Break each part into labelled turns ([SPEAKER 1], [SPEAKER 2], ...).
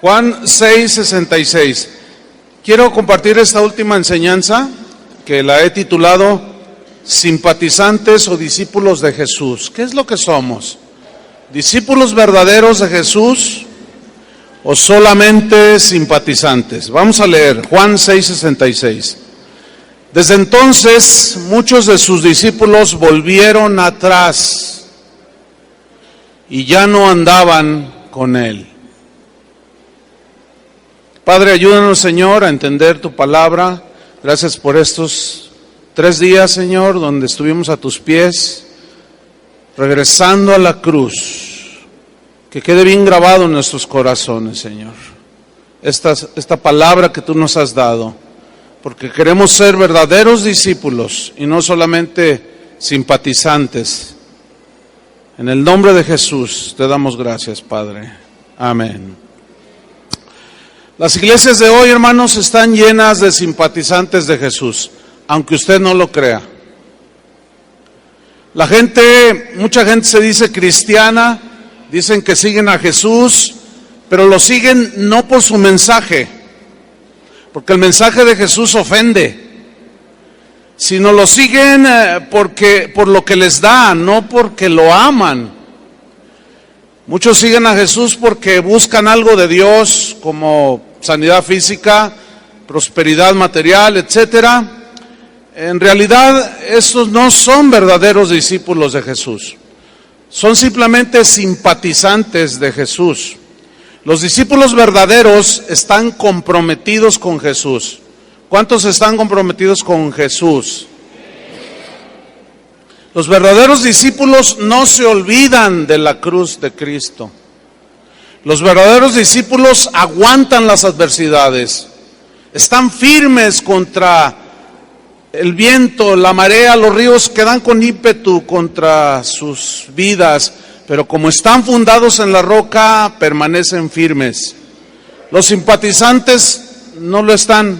[SPEAKER 1] Juan 6:66. Quiero compartir esta última enseñanza que la he titulado Simpatizantes o discípulos de Jesús. ¿Qué es lo que somos? ¿Discípulos verdaderos de Jesús o solamente simpatizantes? Vamos a leer Juan 6:66. Desde entonces muchos de sus discípulos volvieron atrás y ya no andaban con él. Padre, ayúdanos, Señor, a entender tu palabra. Gracias por estos 3 días, Señor, donde estuvimos a tus pies, regresando a la cruz. Que quede bien grabado en nuestros corazones, Señor, esta palabra que tú nos has dado, porque queremos ser verdaderos discípulos y no solamente simpatizantes. En el nombre de Jesús te damos gracias, Padre. Amén. Las iglesias de hoy, hermanos, están llenas de simpatizantes de Jesús, aunque usted no lo crea. Mucha gente se dice cristiana, dicen que siguen a Jesús, pero lo siguen no por su mensaje, porque el mensaje de Jesús ofende, sino lo siguen por lo que les da, no porque lo aman. Muchos siguen a Jesús porque buscan algo de Dios, como sanidad física, prosperidad material, etcétera. En realidad, estos no son verdaderos discípulos de Jesús. Son simplemente simpatizantes de Jesús. Los discípulos verdaderos están comprometidos con Jesús. ¿Cuántos están comprometidos con Jesús? Los verdaderos discípulos no se olvidan de la cruz de Cristo. Los verdaderos discípulos aguantan las adversidades, están firmes contra el viento, la marea, los ríos que dan con ímpetu contra sus vidas, pero como están fundados en la roca, permanecen firmes. Los simpatizantes no lo están.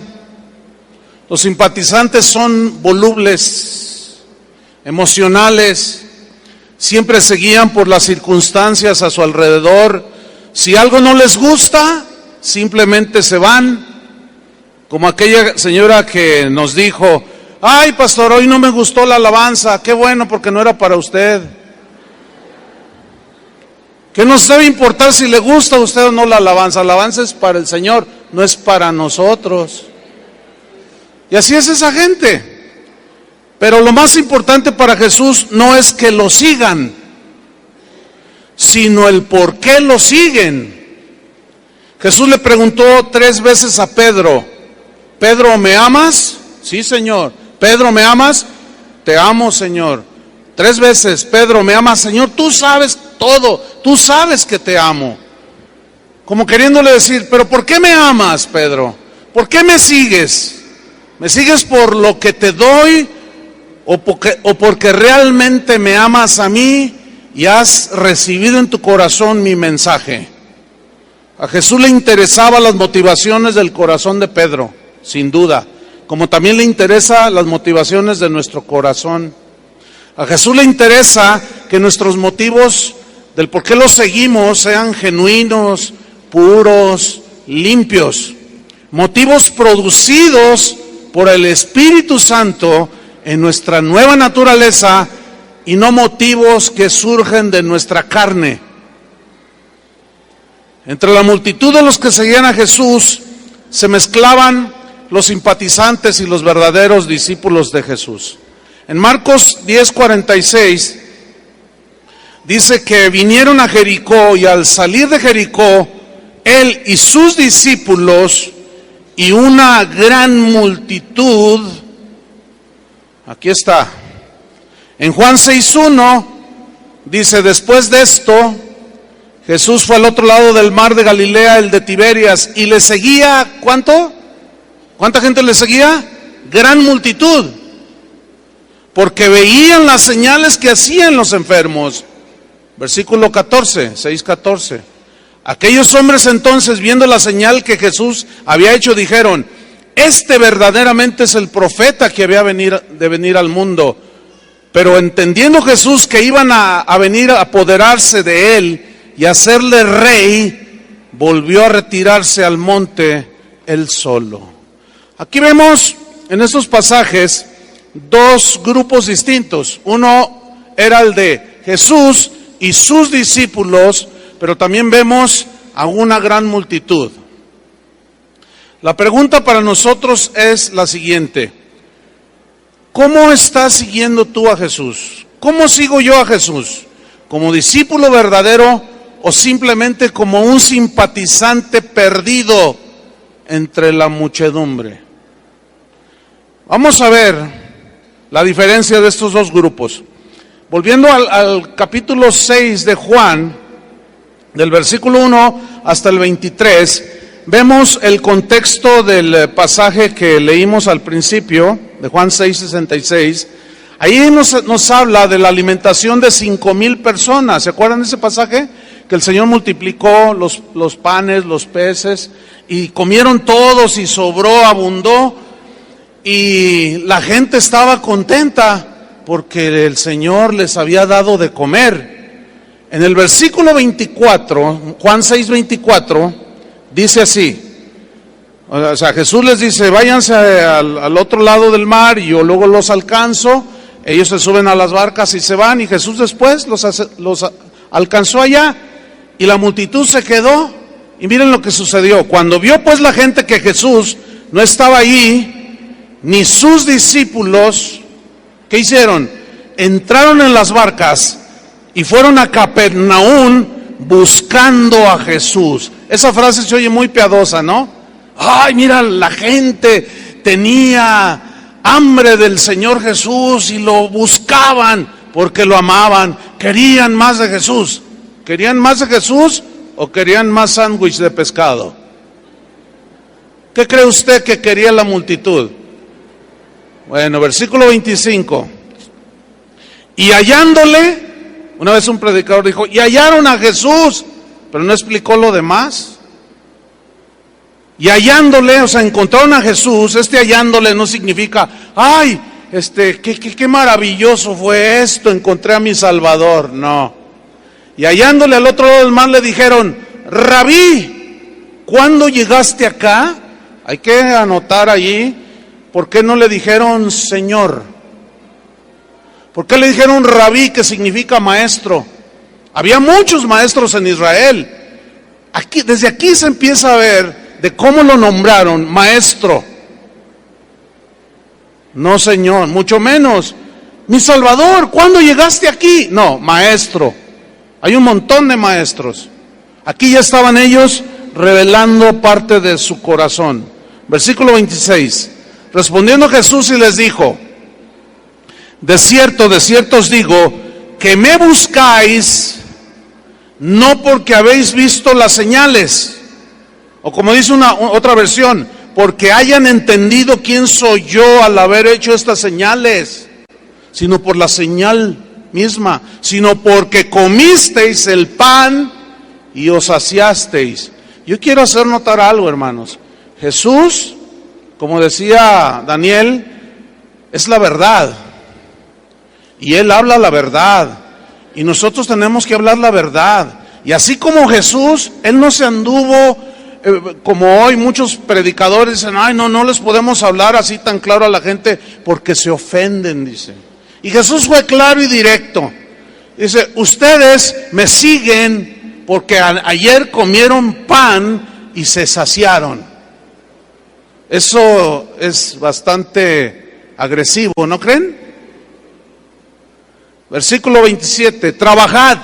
[SPEAKER 1] Los simpatizantes son volubles, emocionales, siempre se guían por las circunstancias a su alrededor. Si algo no les gusta, simplemente se van, como aquella señora que nos dijo: ay, pastor, hoy no me gustó la alabanza. Qué bueno, porque no era para usted. ¿Qué nos debe importar si le gusta a usted o no la alabanza? La alabanza es para el Señor, no es para nosotros. Y así es esa gente. Pero lo más importante para Jesús no es que lo sigan, sino el por qué lo siguen. Jesús le preguntó 3 veces a Pedro: Pedro, ¿me amas? Sí, Señor. Pedro, ¿me amas? Te amo, Señor. 3 veces: Pedro, ¿me amas? Señor, tú sabes todo, tú sabes que te amo. Como queriéndole decir: pero ¿por qué me amas, Pedro? ¿Por qué me sigues? ¿Me sigues por lo que te doy o porque realmente me amas a mí y has recibido en tu corazón mi mensaje? A Jesús le interesaban las motivaciones del corazón de Pedro, sin duda, como también le interesan las motivaciones de nuestro corazón. A Jesús le interesa que nuestros motivos del por qué lo seguimos sean genuinos, puros, limpios, motivos producidos por el Espíritu Santo en nuestra nueva naturaleza y no motivos que surgen de nuestra carne. Entre la multitud de los que seguían a Jesús se mezclaban los simpatizantes y los verdaderos discípulos de Jesús. En Marcos 10:46 dice que vinieron a Jericó y al salir de Jericó, él y sus discípulos y una gran multitud. Aquí está. En Juan 6:1 dice: después de esto, Jesús fue al otro lado del mar de Galilea, el de Tiberias, y le seguía, ¿cuánto? ¿Cuánta gente le seguía? Gran multitud, porque veían las señales que hacían los enfermos. Versículo 14, 6:14. Aquellos hombres entonces, viendo la señal que Jesús había hecho, dijeron: este verdaderamente es el profeta que había de venir al mundo. Pero entendiendo Jesús que iban a venir a apoderarse de él y hacerle rey, volvió a retirarse al monte él solo. Aquí vemos en estos pasajes dos grupos distintos. Uno era el de Jesús y sus discípulos, pero también vemos a una gran multitud. La pregunta para nosotros es la siguiente: ¿cómo estás siguiendo tú a Jesús? ¿Cómo sigo yo a Jesús? ¿Como discípulo verdadero o simplemente como un simpatizante perdido entre la muchedumbre? Vamos a ver la diferencia de estos dos grupos. Volviendo al capítulo 6 de Juan, del versículo 1 hasta el 23, vemos el contexto del pasaje que leímos al principio, de Juan 6:66. Ahí nos habla de la alimentación de 5,000 personas. ¿Se acuerdan de ese pasaje? Que el Señor multiplicó los panes, los peces, y comieron todos y sobró, abundó, y la gente estaba contenta porque el Señor les había dado de comer. En el versículo 24, Juan 6:24, dice así, o sea, Jesús les dice: váyanse al otro lado del mar y yo luego los alcanzo. Ellos se suben a las barcas y se van, y Jesús después los alcanzó allá, y la multitud se quedó. Y miren lo que sucedió. Cuando vio pues la gente que Jesús no estaba allí, ni sus discípulos, ¿qué hicieron? Entraron en las barcas y fueron a Capernaum buscando a Jesús. Esa frase se oye muy piadosa, ¿no? Ay, mira, la gente tenía hambre del Señor Jesús y lo buscaban porque lo amaban, querían más de Jesús. ¿Querían más de Jesús o querían más sándwich de pescado? ¿Qué cree usted que quería la multitud? Bueno, versículo 25. Y hallándole, una vez un predicador dijo, y hallaron a Jesús, pero no explicó lo demás. Y hallándole, o sea, encontraron a Jesús. Hallándole no significa, ay, qué maravilloso fue esto, encontré a mi Salvador. No. Y hallándole al otro lado del mar le dijeron, Rabí, ¿cuándo llegaste acá? Hay que anotar allí, ¿por qué no le dijeron Señor? ¿Por qué le dijeron Rabí, que significa maestro? Había muchos maestros en Israel. Desde aquí se empieza a ver de cómo lo nombraron maestro. No Señor, mucho menos mi Salvador, ¿cuándo llegaste aquí? No, maestro. Hay un montón de maestros. Aquí ya estaban ellos revelando parte de su corazón. Versículo 26. Respondiendo Jesús y les dijo, de cierto os digo, que me buscáis no porque habéis visto las señales, o como dice otra versión, porque hayan entendido quién soy yo al haber hecho estas señales, sino por la señal misma, sino porque comisteis el pan y os saciasteis. Yo quiero hacer notar algo, hermanos. Jesús, como decía Daniel, es la verdad. Y Él habla la verdad. Y nosotros tenemos que hablar la verdad. Y así como Jesús, Él no se anduvo, como hoy muchos predicadores dicen, ay, no les podemos hablar así tan claro a la gente porque se ofenden, dice. Y Jesús fue claro y directo. Dice, ustedes me siguen porque ayer comieron pan y se saciaron. Eso es bastante agresivo, ¿no creen? Versículo 27, trabajad,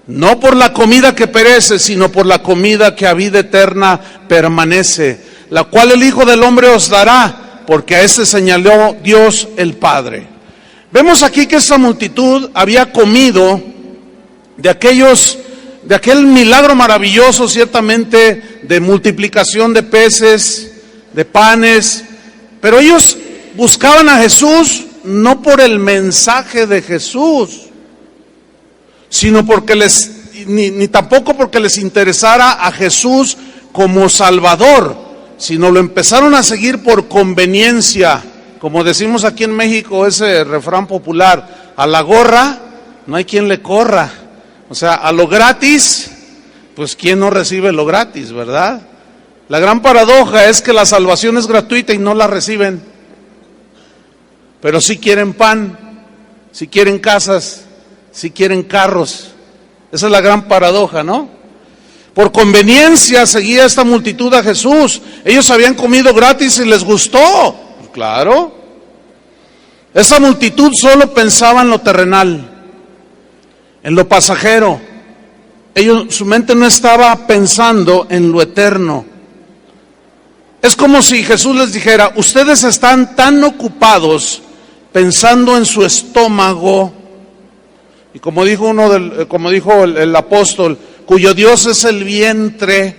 [SPEAKER 1] no por la comida que perece, sino por la comida que a vida eterna permanece, la cual el Hijo del Hombre os dará, porque a ese señaló Dios el Padre. Vemos aquí que esa multitud había comido de aquel milagro maravilloso, ciertamente, de multiplicación de peces, de panes, pero ellos buscaban a Jesús no por el mensaje de Jesús, sino porque ni tampoco porque les interesara a Jesús como Salvador, sino lo empezaron a seguir por conveniencia, como decimos aquí en México, ese refrán popular, a la gorra no hay quien le corra, o sea, a lo gratis pues ¿quién no recibe lo gratis, verdad? La gran paradoja es que la salvación es gratuita y no la reciben. Pero sí quieren pan, sí quieren casas, sí quieren carros. Esa es la gran paradoja, ¿no? Por conveniencia seguía esta multitud a Jesús. Ellos habían comido gratis y les gustó. Claro. Esa multitud solo pensaba en lo terrenal, en lo pasajero. Su mente no estaba pensando en lo eterno. Es como si Jesús les dijera: ustedes están tan ocupados pensando en su estómago, y como dijo el apóstol, cuyo Dios es el vientre,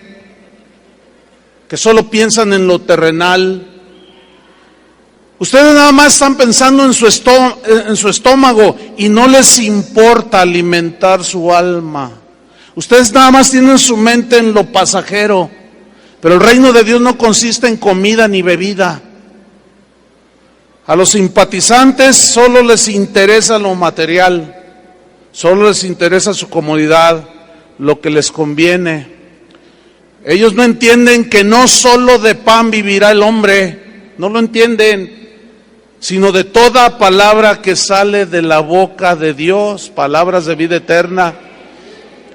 [SPEAKER 1] que solo piensan en lo terrenal. Ustedes nada más están pensando en su estómago y no les importa alimentar su alma. Ustedes nada más tienen su mente en lo pasajero, pero el reino de Dios no consiste en comida ni bebida. A los simpatizantes solo les interesa lo material, solo les interesa su comodidad, lo que les conviene. Ellos no entienden que no solo de pan vivirá el hombre, no lo entienden, sino de toda palabra que sale de la boca de Dios, palabras de vida eterna.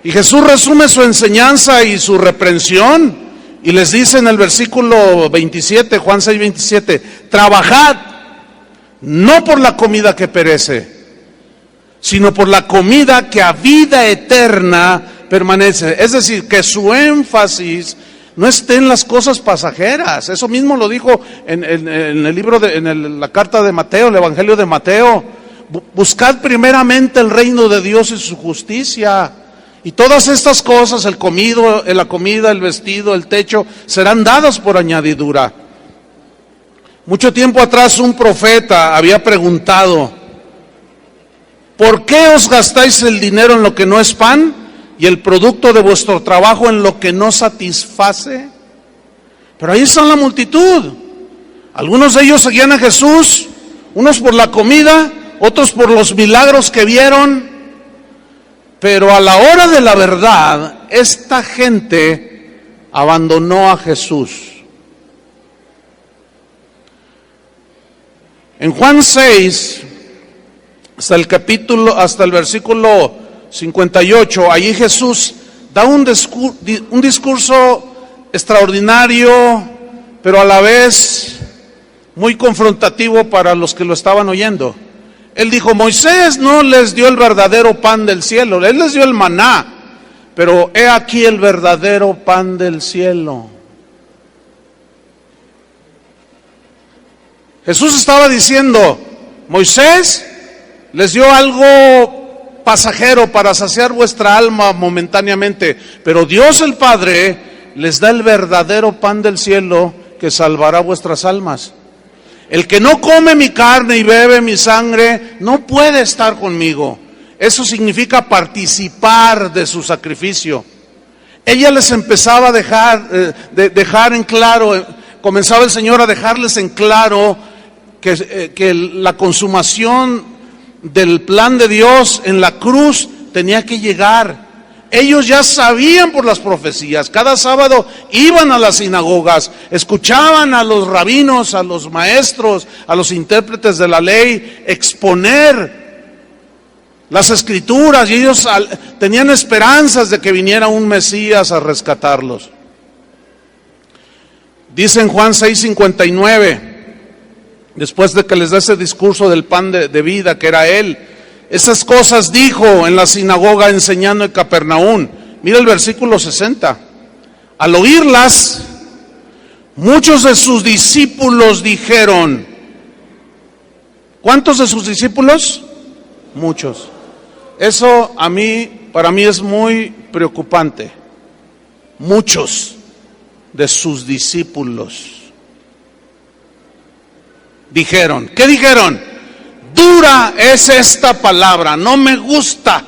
[SPEAKER 1] Y Jesús resume su enseñanza y su reprensión y les dice en el versículo 27, Juan 6, 27, trabajad no por la comida que perece, sino por la comida que a vida eterna permanece. Es decir, que su énfasis no esté en las cosas pasajeras. Eso mismo lo dijo en el libro la carta de Mateo, el Evangelio de Mateo. Buscad primeramente el reino de Dios y su justicia, y todas estas cosas, la comida, el vestido, el techo, serán dadas por añadidura. Mucho tiempo atrás un profeta había preguntado: ¿por qué os gastáis el dinero en lo que no es pan y el producto de vuestro trabajo en lo que no satisface? Pero ahí está la multitud. Algunos de ellos seguían a Jesús, unos por la comida, otros por los milagros que vieron. Pero a la hora de la verdad, esta gente abandonó a Jesús. En Juan 6, hasta el versículo 58, allí Jesús da un discurso extraordinario, pero a la vez muy confrontativo para los que lo estaban oyendo. Él dijo: Moisés no les dio el verdadero pan del cielo, él les dio el maná, pero he aquí el verdadero pan del cielo. Jesús estaba diciendo: Moisés les dio algo pasajero para saciar vuestra alma momentáneamente, pero Dios el Padre les da el verdadero pan del cielo que salvará vuestras almas. El que no come mi carne y bebe mi sangre no puede estar conmigo. Eso significa participar de su sacrificio. Ella les empezaba a dejar en claro, comenzaba el Señor a dejarles en claro que la consumación del plan de Dios en la cruz tenía que llegar. Ellos ya sabían por las profecías. Cada sábado iban a las sinagogas, escuchaban a los rabinos, a los maestros, a los intérpretes de la ley exponer las escrituras, y ellos tenían esperanzas de que viniera un Mesías a rescatarlos. Dice en Juan 6:59, después de que les da ese discurso del pan de vida que era Él, esas cosas dijo en la sinagoga enseñando en Capernaum. Mira el versículo 60. Al oírlas, muchos de sus discípulos dijeron. ¿Cuántos de sus discípulos? Muchos. Eso para mí es muy preocupante. Muchos de sus discípulos dijeron. ¿Qué dijeron? Dura es esta palabra, no me gusta,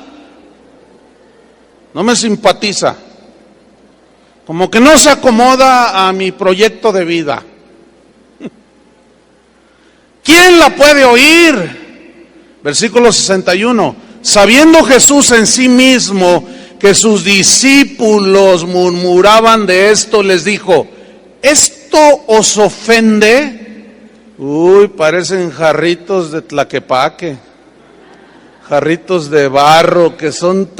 [SPEAKER 1] no me simpatiza, como que no se acomoda a mi proyecto de vida. ¿Quién la puede oír? Versículo 61. Sabiendo Jesús en sí mismo que sus discípulos murmuraban de esto, les dijo: ¿esto os ofende? Uy, parecen jarritos de Tlaquepaque, jarritos de barro que son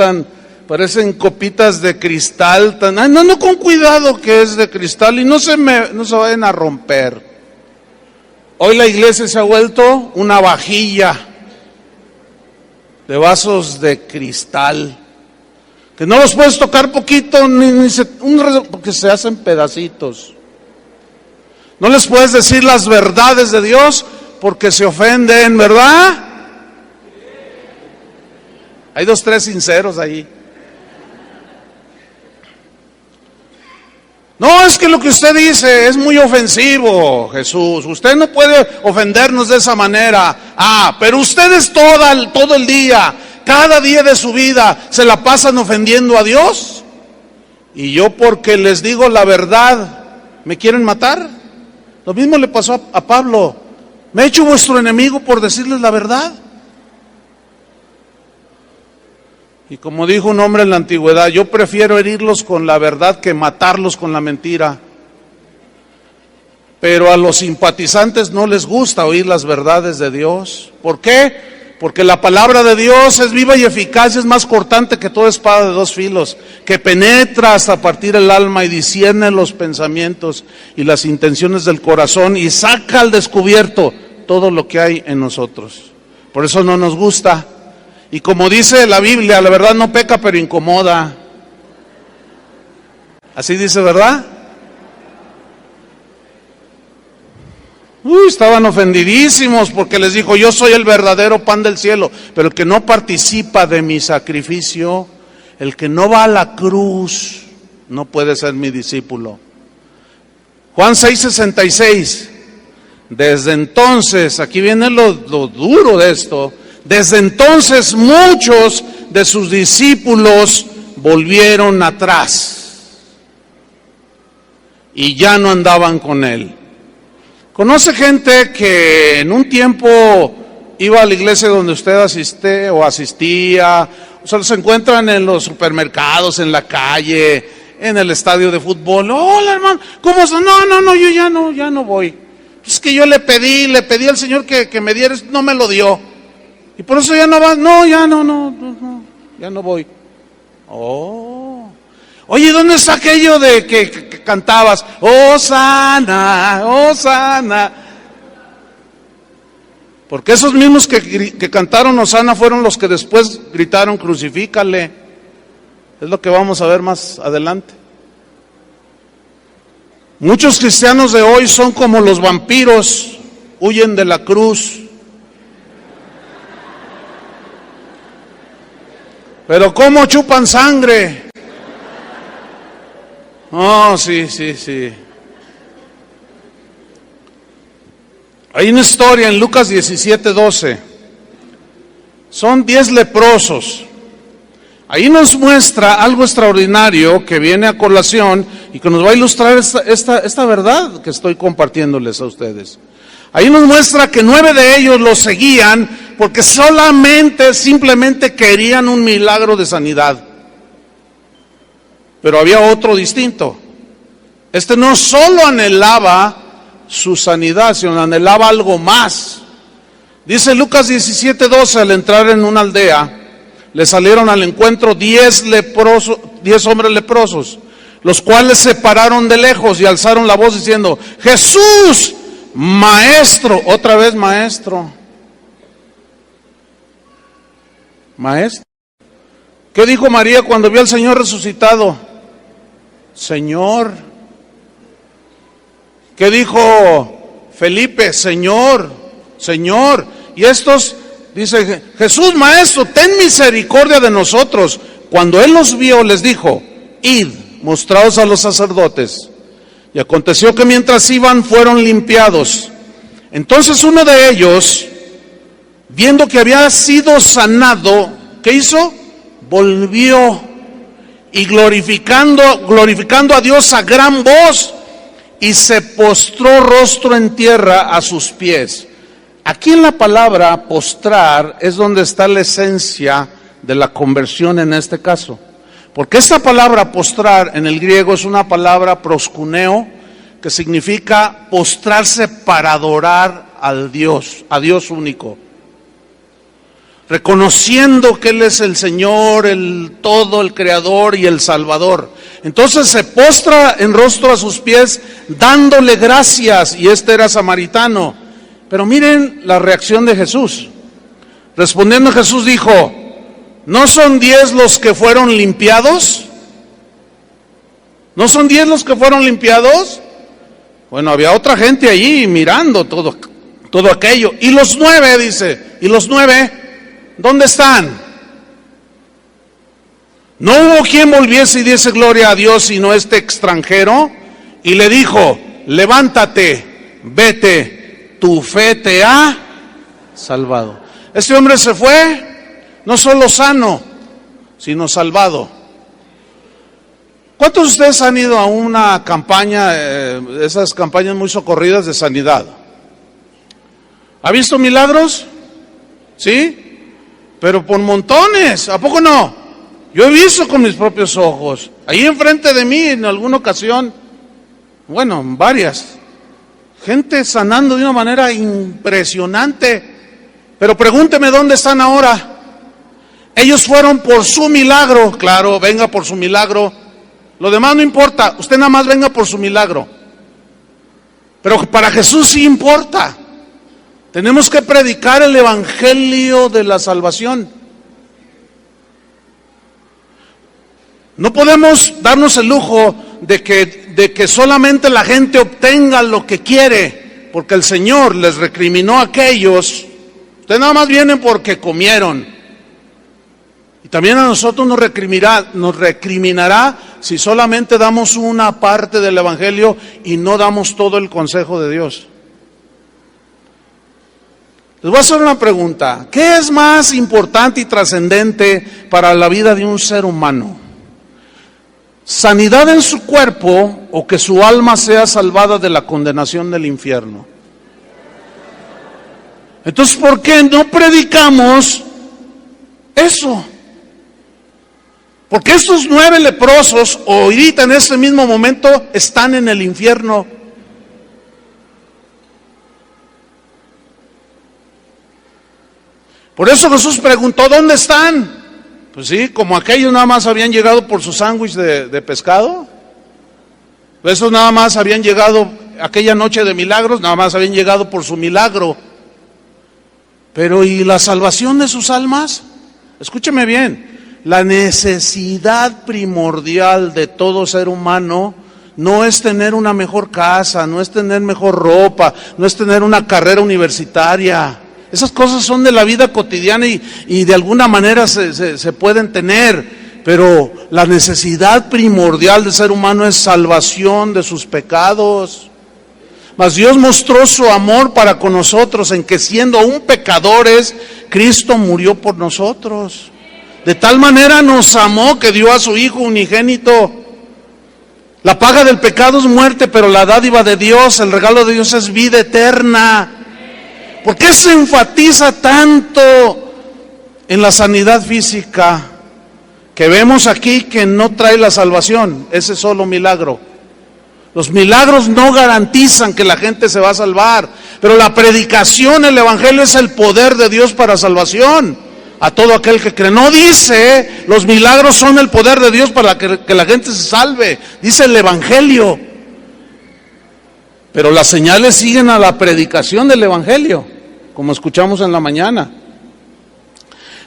[SPEAKER 1] parecen copitas de cristal, no, con cuidado que es de cristal y no se vayan a romper. Hoy la iglesia se ha vuelto una vajilla de vasos de cristal, que no los puedes tocar poquito, porque se hacen pedacitos. No les puedes decir las verdades de Dios porque se ofenden, ¿verdad? Hay 2, 3 sinceros ahí. No, es que lo que usted dice es muy ofensivo, Jesús. Usted no puede ofendernos de esa manera. Pero ustedes todo el día, cada día de su vida, se la pasan ofendiendo a Dios. Y yo, porque les digo la verdad, ¿me quieren matar? Lo mismo le pasó a Pablo. ¿Me he hecho vuestro enemigo por decirles la verdad? Y como dijo un hombre en la antigüedad, yo prefiero herirlos con la verdad que matarlos con la mentira. Pero a los simpatizantes no les gusta oír las verdades de Dios. ¿Por qué? Porque la palabra de Dios es viva y eficaz, es más cortante que toda espada de 2 filos, que penetra hasta partir el alma y discierne los pensamientos y las intenciones del corazón y saca al descubierto todo lo que hay en nosotros. Por eso no nos gusta. Y como dice la Biblia, la verdad no peca, pero incomoda. Así dice, ¿verdad? Estaban ofendidísimos porque les dijo: yo soy el verdadero pan del cielo, pero el que no participa de mi sacrificio, el que no va a la cruz, no puede ser mi discípulo. Juan 6:66. Desde entonces, aquí viene lo duro de esto. Desde entonces muchos de sus discípulos volvieron atrás y ya no andaban con él. ¿Conoce gente que en un tiempo iba a la iglesia donde usted asistía, o sea, se encuentran en los supermercados, en la calle, en el estadio de fútbol? Hola, hermano, ¿cómo estás? No, yo ya no voy. Es que yo le pedí al Señor que me diera, no me lo dio. Y por eso ya no vas. No, ya no voy. Oye, ¿dónde está aquello de que cantabas? Hosana, Hosana. Porque esos mismos que cantaron Hosana fueron los que después gritaron: crucifícale. Es lo que vamos a ver más adelante. Muchos cristianos de hoy son como los vampiros, huyen de la cruz. Pero ¿cómo chupan sangre? Sí. Hay una historia en Lucas 17:12. Son 10 leprosos. Ahí nos muestra algo extraordinario que viene a colación y que nos va a ilustrar esta verdad que estoy compartiéndoles a ustedes. Ahí nos muestra que 9 de ellos los seguían porque simplemente querían un milagro de sanidad. Pero había otro distinto. Este no solo anhelaba su sanidad, sino anhelaba algo más. Dice Lucas 17:12, al entrar en una aldea, le salieron al encuentro 10 hombres leprosos, los cuales se pararon de lejos y alzaron la voz diciendo: Jesús, Maestro. Otra vez Maestro. Maestro. ¿Qué dijo María cuando vio al Señor resucitado? Señor. ¿Qué dijo Felipe? Señor, Señor. Y estos, dice: Jesús, Maestro, ten misericordia de nosotros. Cuando él los vio, les dijo: id, mostraos a los sacerdotes. Y aconteció que mientras iban, fueron limpiados. Entonces uno de ellos, viendo que había sido sanado, ¿qué hizo? Volvió y glorificando a Dios a gran voz, y se postró rostro en tierra a sus pies. Aquí en la palabra postrar es donde está la esencia de la conversión en este caso. Porque esta palabra postrar en el griego es una palabra proskuneo, que significa postrarse para adorar al Dios, a Dios único. Reconociendo que Él es el Señor, el todo, el Creador y el Salvador. Entonces se postra en rostro a sus pies, dándole gracias, y este era samaritano. Pero miren la reacción de Jesús. Respondiendo Jesús dijo: ¿no son 10 los que fueron limpiados? ¿No son 10 los que fueron limpiados? Bueno, había otra gente allí mirando todo aquello. Y los 9, dice, ¿y los 9? ¿Dónde están? No hubo quien volviese y diese gloria a Dios sino este extranjero, y le dijo: levántate, vete, tu fe te ha salvado. Este hombre se fue, no solo sano, sino salvado. ¿Cuántos de ustedes han ido a una campaña, esas campañas muy socorridas de sanidad? ¿Ha visto milagros? ¿Sí? Pero por montones, ¿a poco no? Yo he visto con mis propios ojos, ahí enfrente de mí en alguna ocasión, bueno, varias, gente sanando de una manera impresionante. Pero pregúnteme dónde están ahora. Ellos fueron por su milagro, claro, venga por su milagro. Lo demás no importa, usted nada más venga por su milagro. Pero para Jesús sí importa. Tenemos que predicar el evangelio de la salvación. No podemos darnos el lujo de que solamente la gente obtenga lo que quiere, porque el Señor les recriminó a aquellos. Ustedes nada más vienen porque comieron. Y también a nosotros nos recriminará si solamente damos una parte del evangelio y no damos todo el consejo de Dios. Les voy a hacer una pregunta. ¿Qué es más importante y trascendente para la vida de un ser humano? ¿Sanidad en su cuerpo o que su alma sea salvada de la condenación del infierno? Entonces, ¿por qué no predicamos eso? Porque estos 9 leprosos, ahorita en este mismo momento, están en el infierno. Por eso Jesús preguntó: ¿dónde están? Pues sí, como aquellos nada más habían llegado por su sándwich de pescado. Esos nada más habían llegado aquella noche de milagros, nada más habían llegado por su milagro. Pero ¿y la salvación de sus almas? Escúcheme bien, la necesidad primordial de todo ser humano no es tener una mejor casa, no es tener mejor ropa, no es tener una carrera universitaria. Esas cosas son de la vida cotidiana y de alguna manera se pueden tener, pero la necesidad primordial del ser humano es salvación de sus pecados. Mas Dios mostró su amor para con nosotros en que siendo aún pecadores, Cristo murió por nosotros. De tal manera nos amó que dio a su Hijo unigénito. La paga del pecado es muerte, pero la dádiva de Dios, el regalo de Dios es vida eterna. ¿Por qué se enfatiza tanto en la sanidad física que vemos aquí que no trae la salvación? Ese solo milagro. Los milagros no garantizan que la gente se va a salvar, pero la predicación, el evangelio es el poder de Dios para salvación a todo aquel que cree. No dice los milagros son el poder de Dios para que la gente se salve, dice el evangelio. Pero las señales siguen a la predicación del evangelio, como escuchamos en la mañana.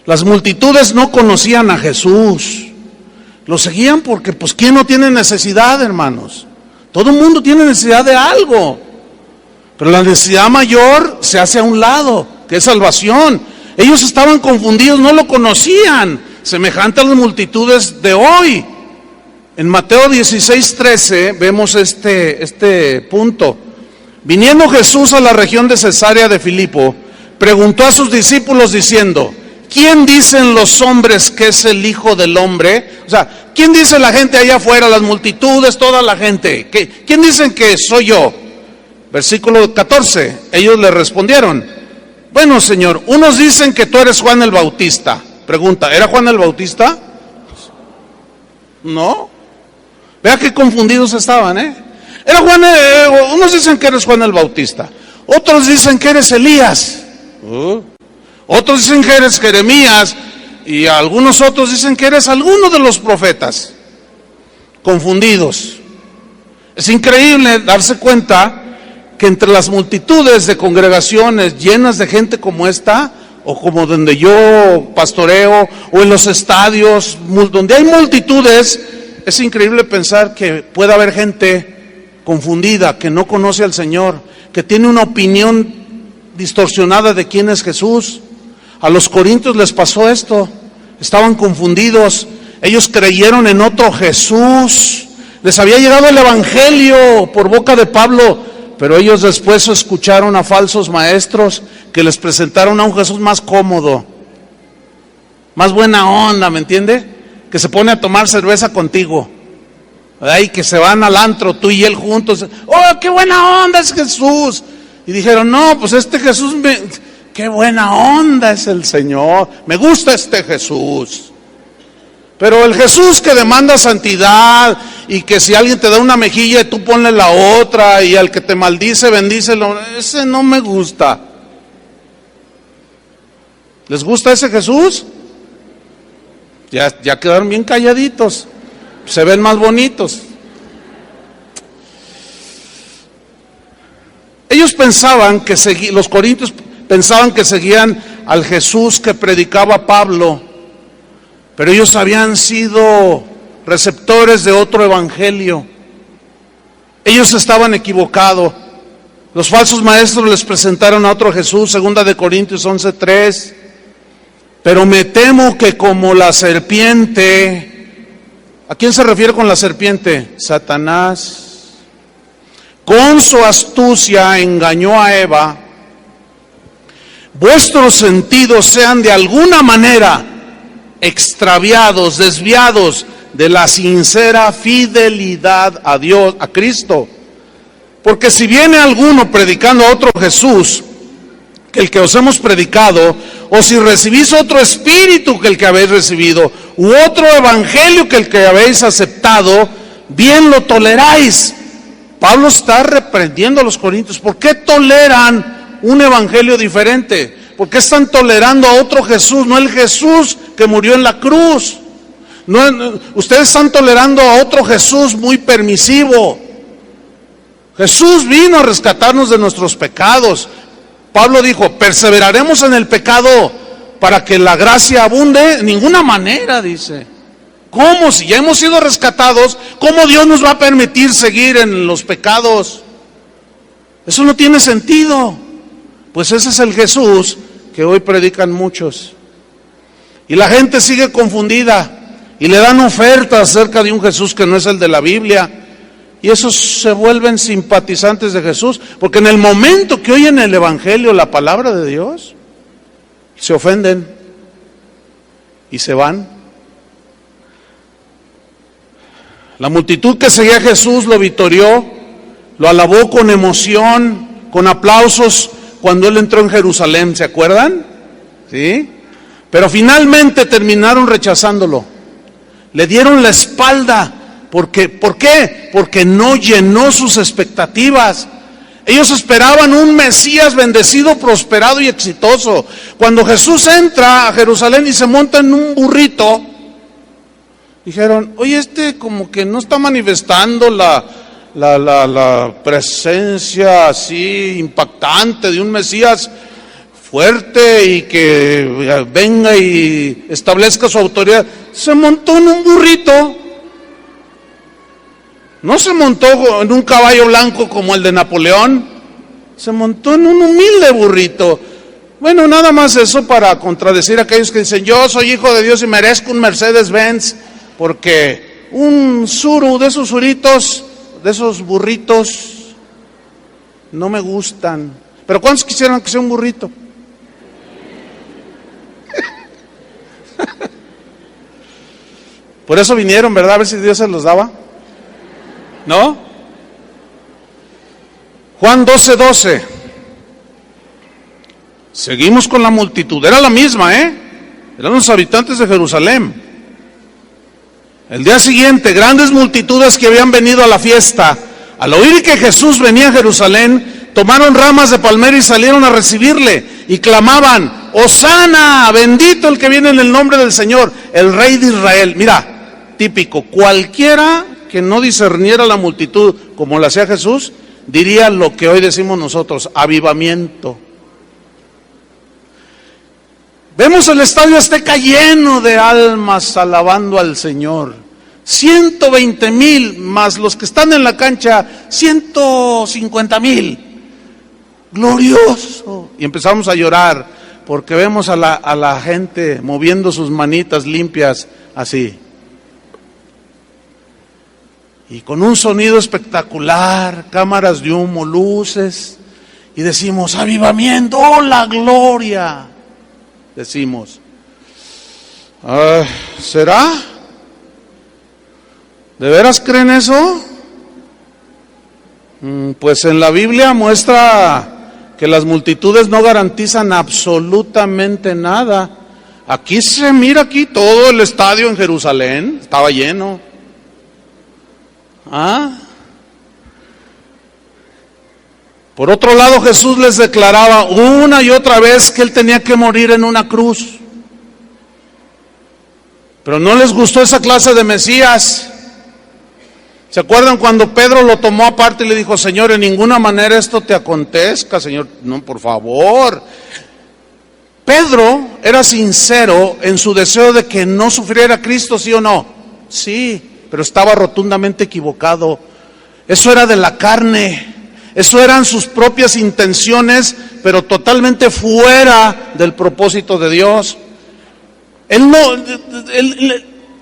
[SPEAKER 1] Las multitudes no conocían a Jesús, lo seguían porque pues ¿quién no tiene necesidad, hermanos? Todo el mundo tiene necesidad de algo, pero la necesidad mayor se hace a un lado, que es salvación. Ellos estaban confundidos, no lo conocían, semejante a las multitudes de hoy. En Mateo 16:13 vemos este punto. Viniendo Jesús a la región de Cesarea de Filipo, preguntó a sus discípulos diciendo: ¿quién dicen los hombres que es el Hijo del Hombre? O sea, ¿quién dice la gente allá afuera, las multitudes, toda la gente? ¿Quién dicen que soy yo? Versículo 14, ellos le respondieron: bueno, Señor, unos dicen que tú eres Juan el Bautista. Pregunta, ¿era Juan el Bautista? No. Vea qué confundidos estaban, Era Juan, unos dicen que eres Juan el Bautista, otros dicen que eres Elías, otros dicen que eres Jeremías, y algunos otros dicen que eres alguno de los profetas. Confundidos. Es increíble darse cuenta que entre las multitudes de congregaciones llenas de gente como esta, o como donde yo pastoreo, o en los estadios, donde hay multitudes, es increíble pensar que pueda haber gente confundida, que no conoce al Señor, que tiene una opinión distorsionada de quién es Jesús. A los corintios les pasó esto, estaban confundidos, ellos creyeron en otro Jesús, les había llegado el evangelio por boca de Pablo, pero ellos después escucharon a falsos maestros que les presentaron a un Jesús más cómodo, más buena onda, ¿me entiende? Que se pone a tomar cerveza contigo, ¿verdad? Y que se van al antro, tú y él juntos. ¡Oh, qué buena onda es Jesús! Y dijeron, no, pues este Jesús, qué buena onda es el Señor, me gusta este Jesús. Pero el Jesús que demanda santidad, y que si alguien te da una mejilla, tú ponle la otra, y al que te maldice, bendícelo, ese no me gusta. ¿Les gusta ese Jesús? Ya quedaron bien calladitos, se ven más bonitos. Ellos pensaban que los corintios pensaban que seguían al Jesús que predicaba Pablo, pero ellos habían sido receptores de otro evangelio. Ellos estaban equivocados. Los falsos maestros les presentaron a otro Jesús, 2 de Corintios 11:3. Pero me temo que como la serpiente, ¿a quién se refiere con la serpiente? Satanás. Con su astucia engañó a Eva. Vuestros sentidos sean de alguna manera extraviados, desviados de la sincera fidelidad a Dios, a Cristo. Porque si viene alguno predicando a otro Jesús que el que os hemos predicado, o si recibís otro espíritu que el que habéis recibido, u otro evangelio que el que habéis aceptado, bien lo toleráis. Pablo está reprendiendo a los corintios. ¿Por qué toleran un evangelio diferente? ¿Por qué están tolerando a otro Jesús, no el Jesús que murió en la cruz? Ustedes están tolerando a otro Jesús muy permisivo. Jesús vino a rescatarnos de nuestros pecados. Pablo dijo, perseveraremos en el pecado para que la gracia abunde. De ninguna manera, dice. ¿Cómo? Si ya hemos sido rescatados, ¿cómo Dios nos va a permitir seguir en los pecados? Eso no tiene sentido. Pues ese es el Jesús que hoy predican muchos. Y la gente sigue confundida y le dan ofertas acerca de un Jesús que no es el de la Biblia. Y esos se vuelven simpatizantes de Jesús, porque en el momento que oyen el evangelio, la palabra de Dios, se ofenden y se van. La multitud que seguía a Jesús lo vitorió, lo alabó con emoción, con aplausos cuando él entró en Jerusalén, ¿se acuerdan? ¿Sí? Pero finalmente terminaron rechazándolo, le dieron la espalda. ¿Por qué? Porque no llenó sus expectativas. Ellos esperaban un Mesías bendecido, prosperado y exitoso. Cuando Jesús entra a Jerusalén y se monta en un burrito, dijeron, oye, este como que no está manifestando la presencia así impactante de un Mesías fuerte y que venga y establezca su autoridad. Se montó en un burrito. No se montó en un caballo blanco como el de Napoleón, se montó en un humilde burrito. Bueno, nada más eso para contradecir a aquellos que dicen, yo soy hijo de Dios y merezco un Mercedes-Benz, porque un suru de esos suritos, de esos burritos, no me gustan. Pero ¿cuántos quisieran que sea un burrito? Por eso vinieron, ¿verdad? A ver si Dios se los daba. ¿No? Juan 12:12. Seguimos con la multitud. Era la misma, eran los habitantes de Jerusalén. El día siguiente, grandes multitudes que habían venido a la fiesta, al oír que Jesús venía a Jerusalén, tomaron ramas de palmera y salieron a recibirle y clamaban: Hosana, bendito el que viene en el nombre del Señor, el Rey de Israel. Mira, típico, cualquiera que no discerniera la multitud como lo hacía Jesús, diría lo que hoy decimos nosotros: avivamiento. Vemos el estadio Azteca lleno de almas alabando al Señor. 120,000 más los que están en la cancha, 150,000. Glorioso. Y empezamos a llorar porque vemos a la gente moviendo sus manitas limpias así. Y con un sonido espectacular, cámaras de humo, luces. Y decimos: avivamiento, ¡oh, la gloria! Decimos, ¿será? ¿De veras creen eso? Pues en la Biblia muestra que las multitudes no garantizan absolutamente nada. Aquí se mira todo el estadio en Jerusalén, estaba lleno. Por otro lado, Jesús les declaraba una y otra vez que Él tenía que morir en una cruz. Pero no les gustó esa clase de Mesías. ¿Se acuerdan cuando Pedro lo tomó aparte y le dijo: Señor, en ninguna manera esto te acontezca, Señor, no, por favor? Pedro era sincero en su deseo de que no sufriera Cristo, ¿sí o no? Sí, pero estaba rotundamente equivocado. Eso era de la carne. Eso eran sus propias intenciones, pero totalmente fuera del propósito de Dios.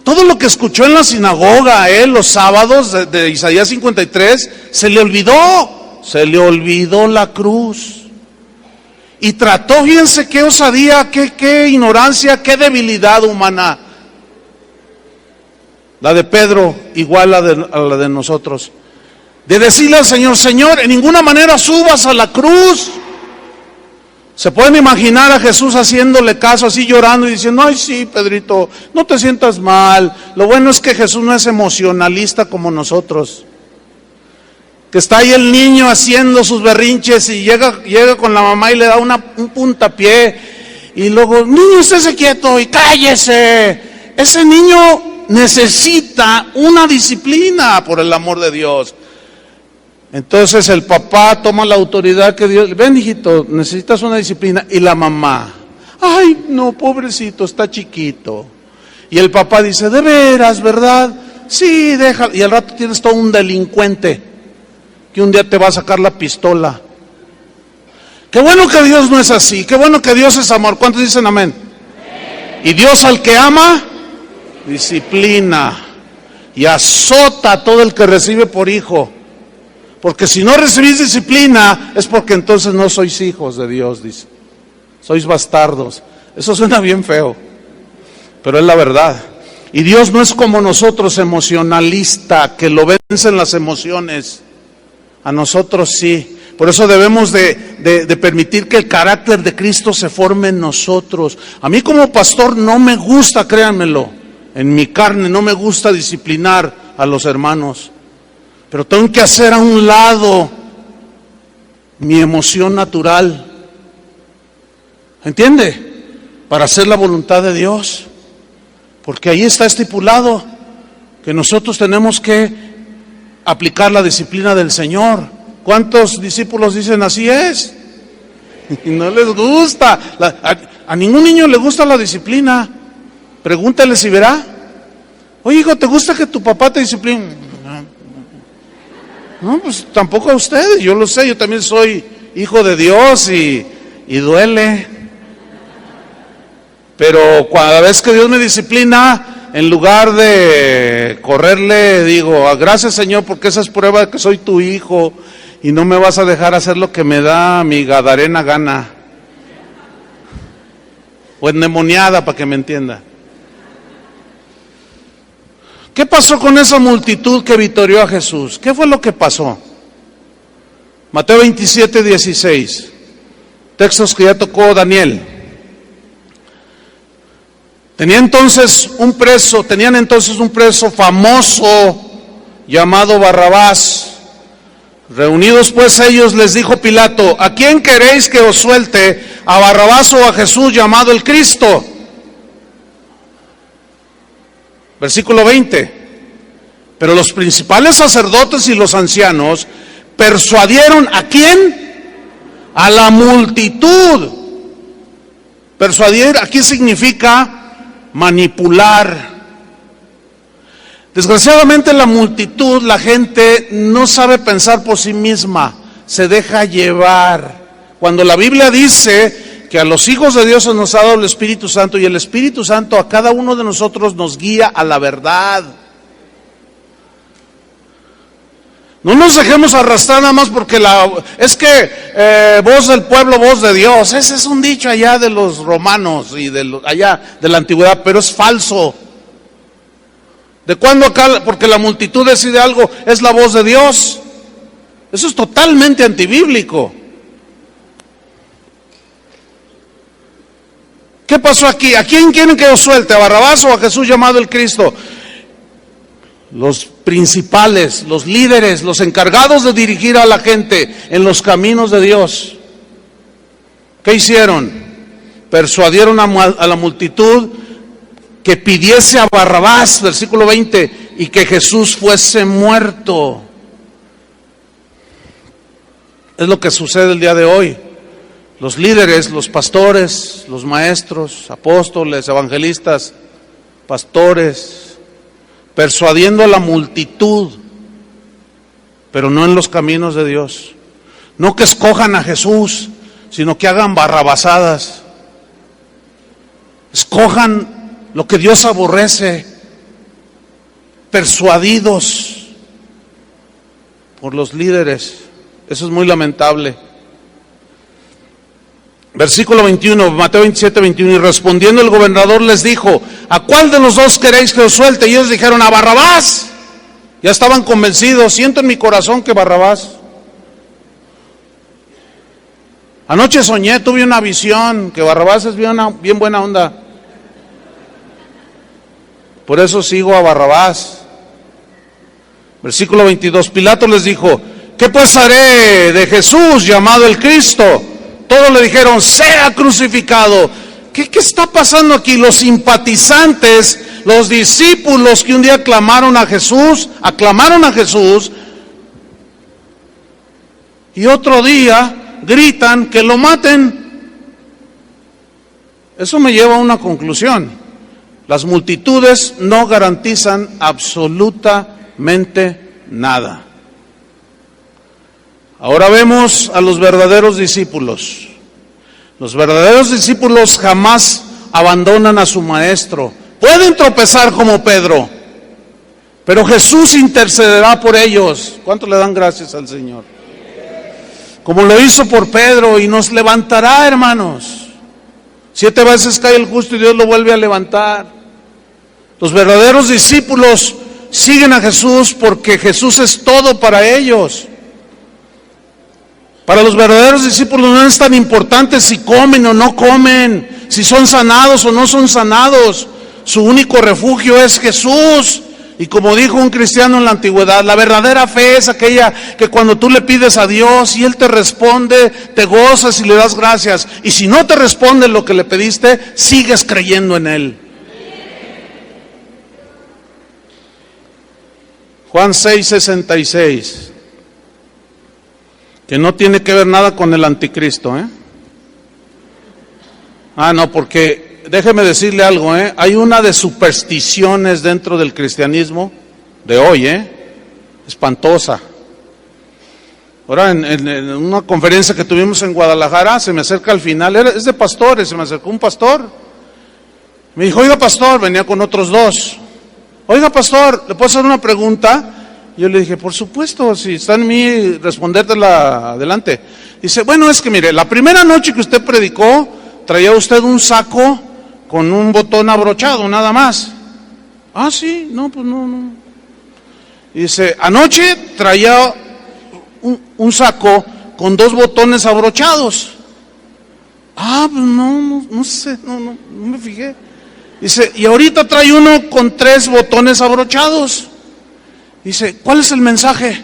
[SPEAKER 1] Todo lo que escuchó en la sinagoga, los sábados de Isaías 53, se le olvidó la cruz. Y trató, fíjense qué osadía, qué ignorancia, qué debilidad humana. La de Pedro, igual a la de nosotros. De decirle al Señor: Señor, en ninguna manera subas a la cruz. ¿Se pueden imaginar a Jesús haciéndole caso, así llorando y diciendo: ay, sí, Pedrito, no te sientas mal? Lo bueno es que Jesús no es emocionalista como nosotros, que está ahí el niño haciendo sus berrinches y llega con la mamá y le da un puntapié y luego: niño, estése quieto y cállese. Ese niño necesita una disciplina, por el amor de Dios. Entonces el papá toma la autoridad que Dios: ven, hijito, necesitas una disciplina. Y la mamá: ay, no, pobrecito, está chiquito. Y el papá dice: de veras, ¿verdad? Sí, déjalo. Y al rato tienes todo un delincuente que un día te va a sacar la pistola. Qué bueno que Dios no es así. Qué bueno que Dios es amor. ¿Cuántos dicen amén? Y Dios al que ama, disciplina y azota a todo el que recibe por hijo. Porque si no recibís disciplina, es porque entonces no sois hijos de Dios, dice. Sois bastardos. Eso suena bien feo, pero es la verdad. Y Dios no es como nosotros, emocionalista, que lo vencen las emociones. A nosotros sí. Por eso debemos de permitir que el carácter de Cristo se forme en nosotros. A mí como pastor no me gusta, créanmelo, en mi carne no me gusta disciplinar a los hermanos. Pero tengo que hacer a un lado mi emoción natural. ¿Entiende? Para hacer la voluntad de Dios. Porque ahí está estipulado que nosotros tenemos que aplicar la disciplina del Señor. ¿Cuántos discípulos dicen así es? Y no les gusta. A ningún niño le gusta la disciplina. Pregúntale si verá. Oye, hijo, ¿te gusta que tu papá te discipline? No, pues tampoco a ustedes, yo lo sé, yo también soy hijo de Dios y duele. Pero cada vez que Dios me disciplina, en lugar de correrle, digo: gracias, Señor, porque esa es prueba de que soy tu hijo y no me vas a dejar hacer lo que me da mi gadarena gana. O endemoniada, para que me entienda. ¿Qué pasó con esa multitud que victorió a Jesús? ¿Qué fue lo que pasó? Mateo 27, 16. Textos que ya tocó Daniel. Tenían entonces un preso famoso llamado Barrabás. Reunidos pues ellos, les dijo Pilato: ¿a quién queréis que os suelte? ¿A Barrabás o a Jesús llamado el Cristo? Versículo 20. Pero los principales sacerdotes y los ancianos persuadieron, ¿a quién? A la multitud. Persuadir aquí significa manipular. Desgraciadamente la multitud, la gente no sabe pensar por sí misma, se deja llevar. Cuando la Biblia dice que a los hijos de Dios se nos ha dado el Espíritu Santo, y el Espíritu Santo a cada uno de nosotros nos guía a la verdad. No nos dejemos arrastrar nada más porque voz del pueblo, voz de Dios. Ese es un dicho allá de los romanos y allá de la antigüedad, pero es falso. ¿De cuándo acá? Porque la multitud decide algo, es la voz de Dios. Eso es totalmente antibíblico. ¿Qué pasó aquí? ¿A quién quieren que os suelte? ¿A Barrabás o a Jesús llamado el Cristo? Los principales, los líderes, los encargados de dirigir a la gente en los caminos de Dios, ¿qué hicieron? Persuadieron a la multitud que pidiese a Barrabás, versículo 20, y que Jesús fuese muerto. Es lo que sucede el día de hoy. Los líderes, los pastores, los maestros, apóstoles, evangelistas, pastores, persuadiendo a la multitud, pero no en los caminos de Dios. No que escojan a Jesús, sino que hagan barrabasadas. Escojan lo que Dios aborrece, persuadidos por los líderes. Eso es muy lamentable. Versículo 21, Mateo 27, 21, y respondiendo el gobernador les dijo: ¿a cuál de los dos queréis que os suelte? Y ellos dijeron: a Barrabás. Ya estaban convencidos. Siento en mi corazón que Barrabás. Anoche soñé, tuve una visión, que Barrabás es bien buena onda. Por eso sigo a Barrabás. Versículo 22, Pilato les dijo: ¿qué pues haré de Jesús llamado el Cristo? Todos le dijeron: sea crucificado. ¿Qué está pasando aquí? Los simpatizantes, los discípulos que un día aclamaron a Jesús, y otro día gritan que lo maten. Eso me lleva a una conclusión: las multitudes no garantizan absolutamente nada. Ahora vemos a los verdaderos discípulos. Los verdaderos discípulos jamás abandonan a su maestro. Pueden tropezar como Pedro, pero Jesús intercederá por ellos. ¿Cuánto le dan gracias al Señor? Como lo hizo por Pedro, y nos levantará, hermanos. 7 veces cae el justo y Dios lo vuelve a levantar. Los verdaderos discípulos siguen a Jesús porque Jesús es todo para ellos. Para los verdaderos discípulos no es tan importante si comen o no comen, si son sanados o no son sanados. Su único refugio es Jesús. Y como dijo un cristiano en la antigüedad, la verdadera fe es aquella que cuando tú le pides a Dios y Él te responde, te gozas y le das gracias. Y si no te responde lo que le pediste, sigues creyendo en Él. Juan 6:66. Que no tiene que ver nada con el anticristo, no, porque déjeme decirle algo, hay una de supersticiones dentro del cristianismo de hoy, espantosa. Ahora en una conferencia que tuvimos en Guadalajara, se me acerca al final, es de pastores, se me acercó un pastor. Me dijo: oiga pastor, venía con otros 2. Oiga pastor, ¿le puedo hacer una pregunta? Yo le dije: por supuesto, si está en mí respondértela adelante. Dice: bueno, es que mire, la primera noche que usted predicó, traía usted un saco con un botón abrochado, nada más. Ah, sí, no, pues no. Y dice: anoche traía un saco con 2 botones abrochados. Ah, pues no sé, no me fijé. Dice, y ahorita trae uno con 3 botones abrochados. Dice, ¿cuál es el mensaje?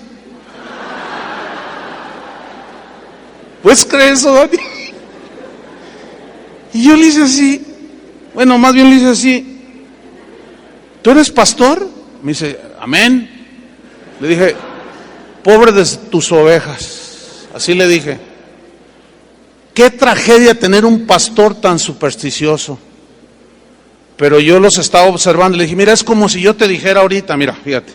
[SPEAKER 1] ¿Puedes creer eso, Dani? Y yo le hice así, bueno, más bien le hice así, ¿tú eres pastor? Me dice, amén. Le dije, pobre de tus ovejas. Así le dije. Qué tragedia tener un pastor tan supersticioso. Pero yo los estaba observando y le dije, mira, es como si yo te dijera ahorita, mira, fíjate,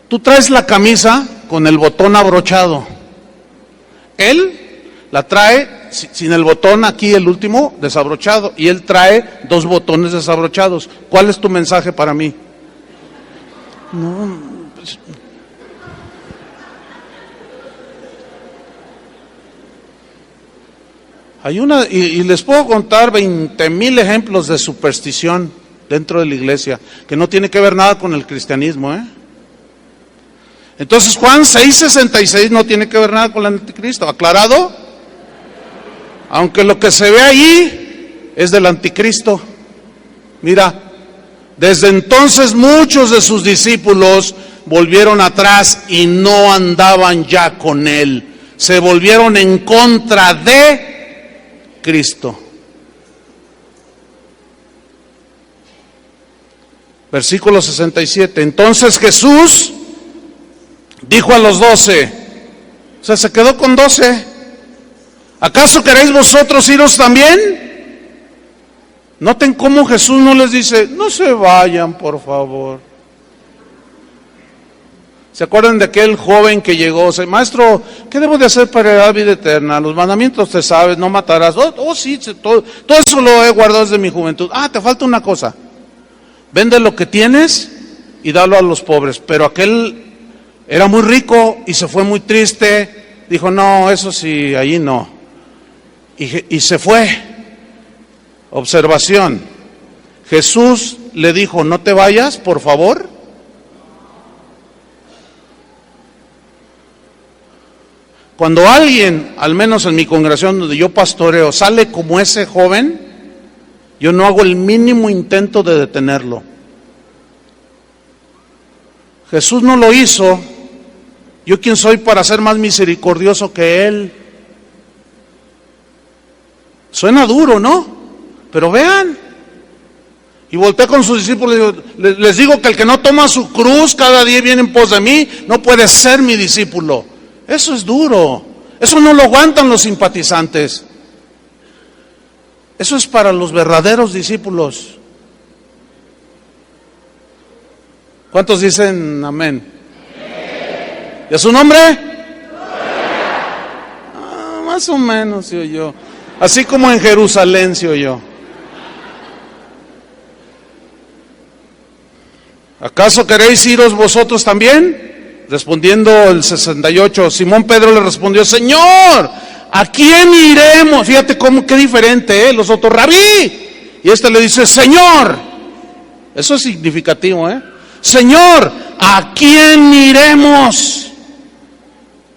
[SPEAKER 1] tú traes la camisa con el botón abrochado. Él la trae sin el botón aquí, el último, desabrochado. Y él trae 2 botones desabrochados. ¿Cuál es tu mensaje para mí? No, pues, hay una, y les puedo contar 20,000 ejemplos de superstición dentro de la iglesia, que no tiene que ver nada con el cristianismo, Entonces Juan 6:66 no tiene que ver nada con el anticristo, ¿aclarado? Aunque lo que se ve ahí es del anticristo. Mira, desde entonces muchos de sus discípulos volvieron atrás y no andaban ya con él. Se volvieron en contra de Cristo. Versículo 67. Entonces Jesús dijo a los 12, o sea, se quedó con 12. ¿Acaso queréis vosotros iros también? Noten cómo Jesús no les dice, no se vayan, por favor. ¿Se acuerdan de aquel joven que llegó? O sea, maestro, ¿qué debo de hacer para la vida eterna? Los mandamientos te sabes, no matarás. Sí, todo eso lo he guardado desde mi juventud. Te falta una cosa. Vende lo que tienes y dalo a los pobres. Pero aquel era muy rico y se fue muy triste. Dijo, no, eso sí, allí no. Y se fue. Observación. Jesús le dijo, no te vayas, por favor. Cuando alguien, al menos en mi congregación donde yo pastoreo, sale como ese joven, yo no hago el mínimo intento de detenerlo. Jesús no lo hizo. ¿Yo quién soy para ser más misericordioso que Él? Suena duro, ¿no? Pero vean. Y volteé con sus discípulos y digo, les digo que el que no toma su cruz cada día viene en pos de mí, no puede ser mi discípulo. Eso es duro. Eso no lo aguantan los simpatizantes. Eso es para los verdaderos discípulos. ¿Cuántos dicen amén? ¿Y a su nombre? Más o menos, se oyó. Así como en Jerusalén se oyó. ¿Acaso queréis iros vosotros también? Respondiendo el 68, Simón Pedro le respondió, Señor, ¿a quién iremos? Fíjate cómo, qué diferente, los otros, Rabí. Y este le dice, Señor. Eso es significativo, Señor, ¿a quién iremos?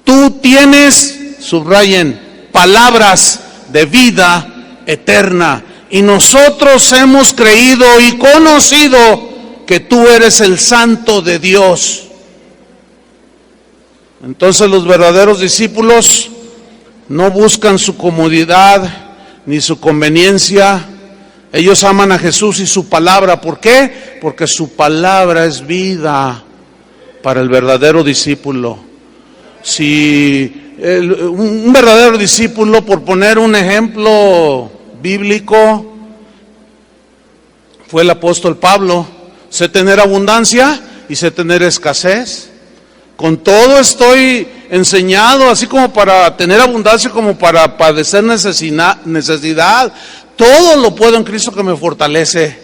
[SPEAKER 1] Tú tienes, subrayen, palabras de vida eterna. Y nosotros hemos creído y conocido que tú eres el Santo de Dios. Entonces los verdaderos discípulos no buscan su comodidad ni su conveniencia. Ellos aman a Jesús y su palabra. ¿Por qué? Porque su palabra es vida para el verdadero discípulo. Si un verdadero discípulo, por poner un ejemplo bíblico, fue el apóstol Pablo. Sé tener abundancia y sé tener escasez. Con todo estoy enseñado, así como para tener abundancia, como para padecer necesidad. Todo lo puedo en Cristo que me fortalece.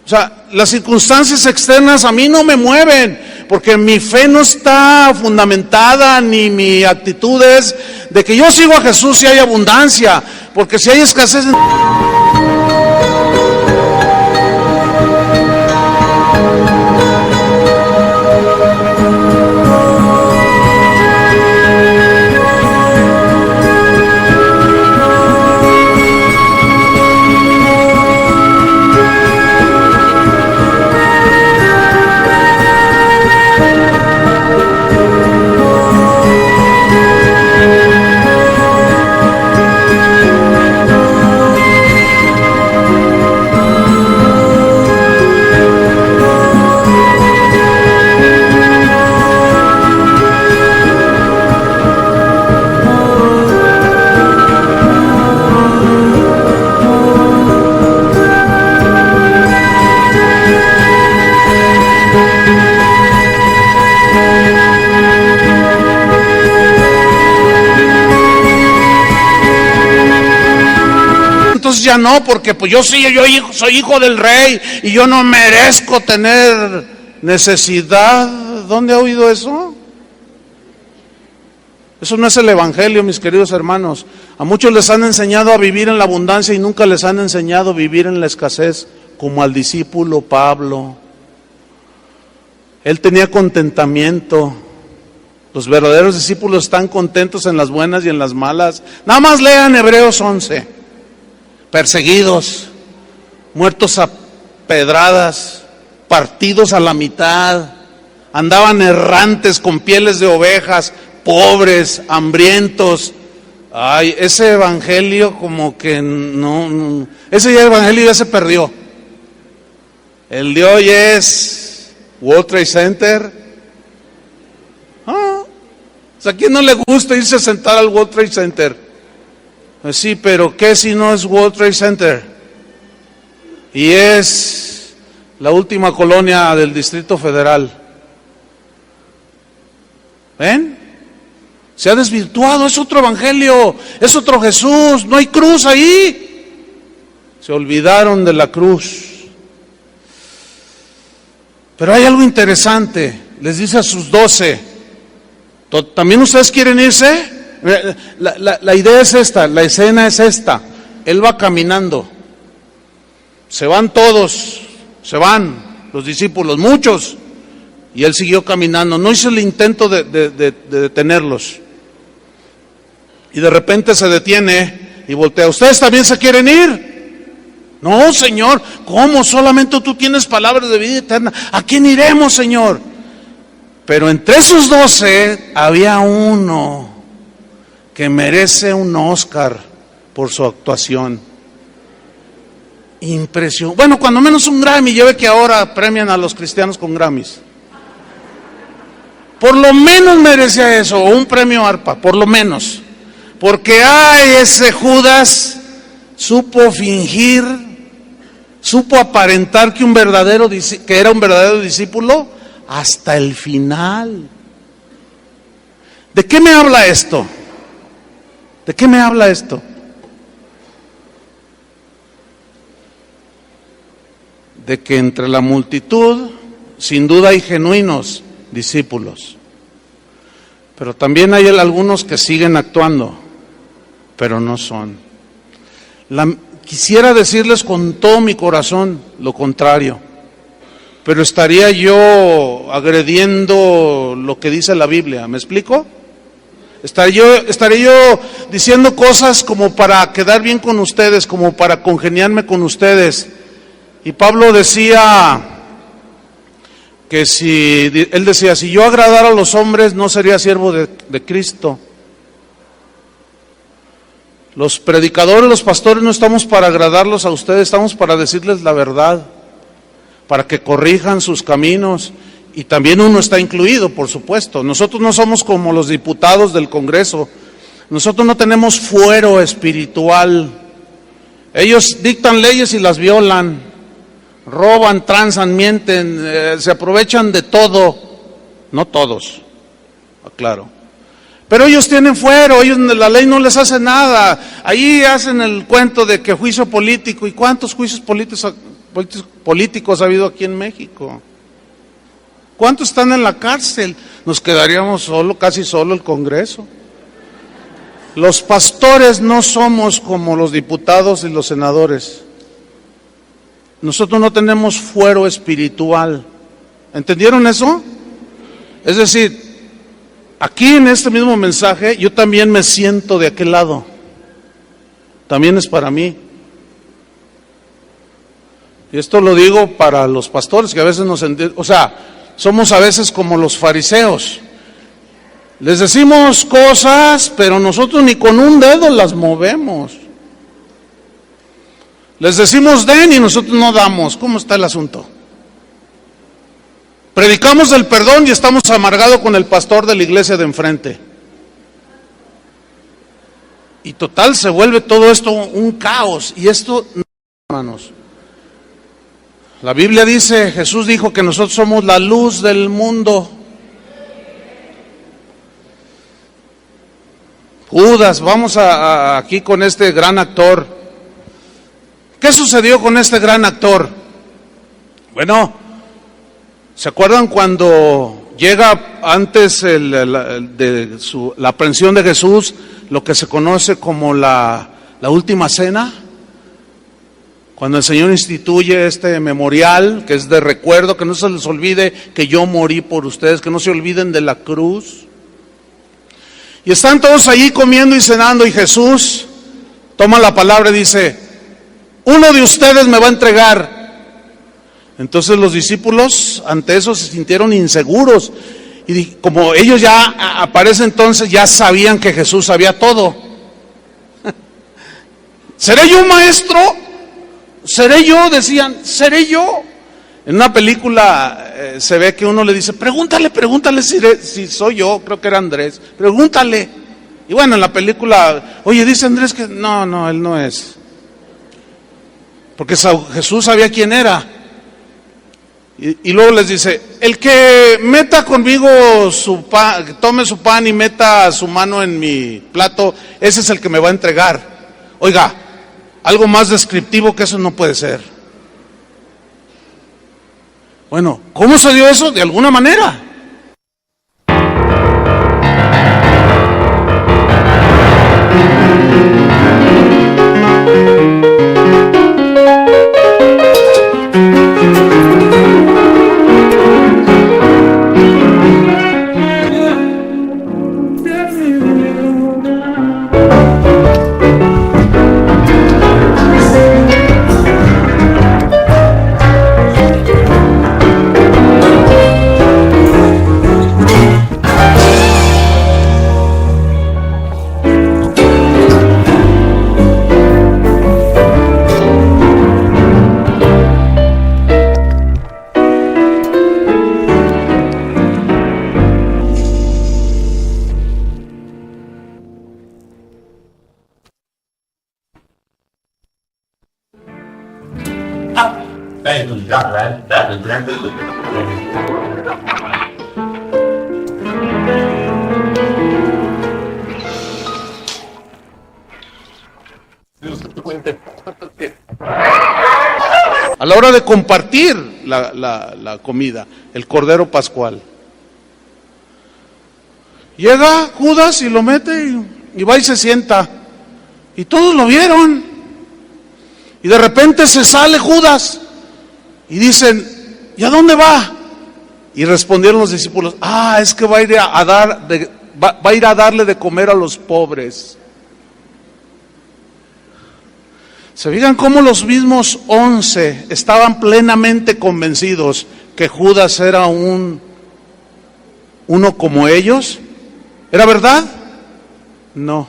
[SPEAKER 1] O sea, las circunstancias externas a mí no me mueven, porque mi fe no está fundamentada, ni mi actitud es de que yo sigo a Jesús si hay abundancia, porque si hay escasez... ya no, porque pues yo soy hijo del rey y yo no merezco tener necesidad. ¿Dónde ha oído eso? Eso no es el evangelio, mis queridos hermanos. A muchos les han enseñado a vivir en la abundancia y nunca les han enseñado a vivir en la escasez, como al discípulo Pablo. Él tenía contentamiento. Los verdaderos discípulos están contentos en las buenas y en las malas. Nada más lean Hebreos 11. Perseguidos, muertos a pedradas, partidos a la mitad, andaban errantes con pieles de ovejas, pobres, hambrientos. Ay, ese evangelio como que no, ese evangelio ya se perdió. El de hoy es World Trade Center. ¿A quién no le gusta irse a sentar al World Trade Center? Pues sí, pero ¿qué si no es World Trade Center? Y es la última colonia del Distrito Federal. ¿Ven? Se ha desvirtuado, es otro evangelio, es otro Jesús, no hay cruz ahí. Se olvidaron de la cruz. Pero hay algo interesante, les dice a sus 12, ¿también ustedes quieren irse? La idea es esta, la escena es esta. Él va caminando, se van todos, se van los discípulos, muchos, y él siguió caminando. No hizo el intento de detenerlos. Y de repente se detiene y voltea. ¿Ustedes también se quieren ir? No, Señor. ¿Cómo? Solamente tú tienes palabras de vida eterna. ¿A quién iremos, Señor? Pero entre esos 12 había uno que merece un Oscar por su actuación. Impresionante. Bueno, cuando menos un Grammy. Ya ve que ahora premian a los cristianos con Grammys. Por lo menos merecía eso, o un premio ARPA, por lo menos. Porque ese Judas supo fingir, supo aparentar que era un verdadero discípulo hasta el final. ¿De qué me habla esto? ¿De qué me habla esto? De que entre la multitud, sin duda hay genuinos discípulos, pero también hay algunos que siguen actuando, pero no son. Quisiera decirles con todo mi corazón lo contrario, pero estaría yo agrediendo lo que dice la Biblia. ¿Me explico? Estaría yo diciendo cosas como para quedar bien con ustedes, como para congeniarme con ustedes. Y Pablo decía que él decía, si yo agradara a los hombres no sería siervo de Cristo. Los predicadores, los pastores no estamos para agradarlos a ustedes, estamos para decirles la verdad, para que corrijan sus caminos, y también uno está incluido, por supuesto. Nosotros no somos como los diputados del Congreso, nosotros no tenemos fuero espiritual. Ellos dictan leyes y las violan, roban, transan, mienten, se aprovechan de todo. No todos, aclaro. Pero ellos tienen fuero, la ley no les hace nada. Ahí hacen el cuento de que juicio político. ¿Y cuántos juicios políticos ha habido aquí en México? ¿Cuántos están en la cárcel? Nos quedaríamos casi solo el Congreso. Los pastores no somos como los diputados y los senadores. Nosotros no tenemos fuero espiritual. ¿Entendieron eso? Es decir, aquí en este mismo mensaje yo también me siento de aquel lado. También es para mí. Y esto lo digo para los pastores que a veces somos a veces como los fariseos. Les decimos cosas, pero nosotros ni con un dedo las movemos. Les decimos den y nosotros no damos. ¿Cómo está el asunto? Predicamos el perdón y estamos amargados con el pastor de la iglesia de enfrente. Y total se vuelve todo esto un caos. Y esto, hermanos, la Biblia dice, Jesús dijo que nosotros somos la luz del mundo. Judas, vamos aquí con este gran actor. ¿Qué sucedió con este gran actor? Bueno, ¿se acuerdan cuando llega antes la aprehensión de Jesús, lo que se conoce como la última cena? Cuando el Señor instituye este memorial, que es de recuerdo, que no se les olvide que yo morí por ustedes, que no se olviden de la cruz. Y están todos allí comiendo y cenando, y Jesús toma la palabra y dice: uno de ustedes me va a entregar. Entonces los discípulos ante eso se sintieron inseguros, y como ellos ya aparece entonces, ya sabían que Jesús sabía todo. ¿Seré yo, maestro? ¿Seré yo? Decían, ¿seré yo? En una película se ve que uno le dice: pregúntale si soy yo. Creo que era Andrés, pregúntale. Y bueno, en la película, oye, dice Andrés que no, él no es, porque Jesús sabía quién era. Y luego les dice: el que meta conmigo su pan, tome su pan y meta su mano en mi plato, ese es el que me va a entregar. Oiga, algo más descriptivo que eso no puede ser. Bueno, ¿cómo se dio eso? De alguna manera. A la hora de compartir la comida, el cordero pascual, llega Judas y lo mete y va y se sienta, y todos lo vieron, y de repente se sale Judas y dicen: ¿y a dónde va? Y respondieron los discípulos: es que va a ir a darle de comer a los pobres. ¿Se fijan cómo los mismos 11 estaban plenamente convencidos que Judas era uno como ellos? ¿Era verdad? No.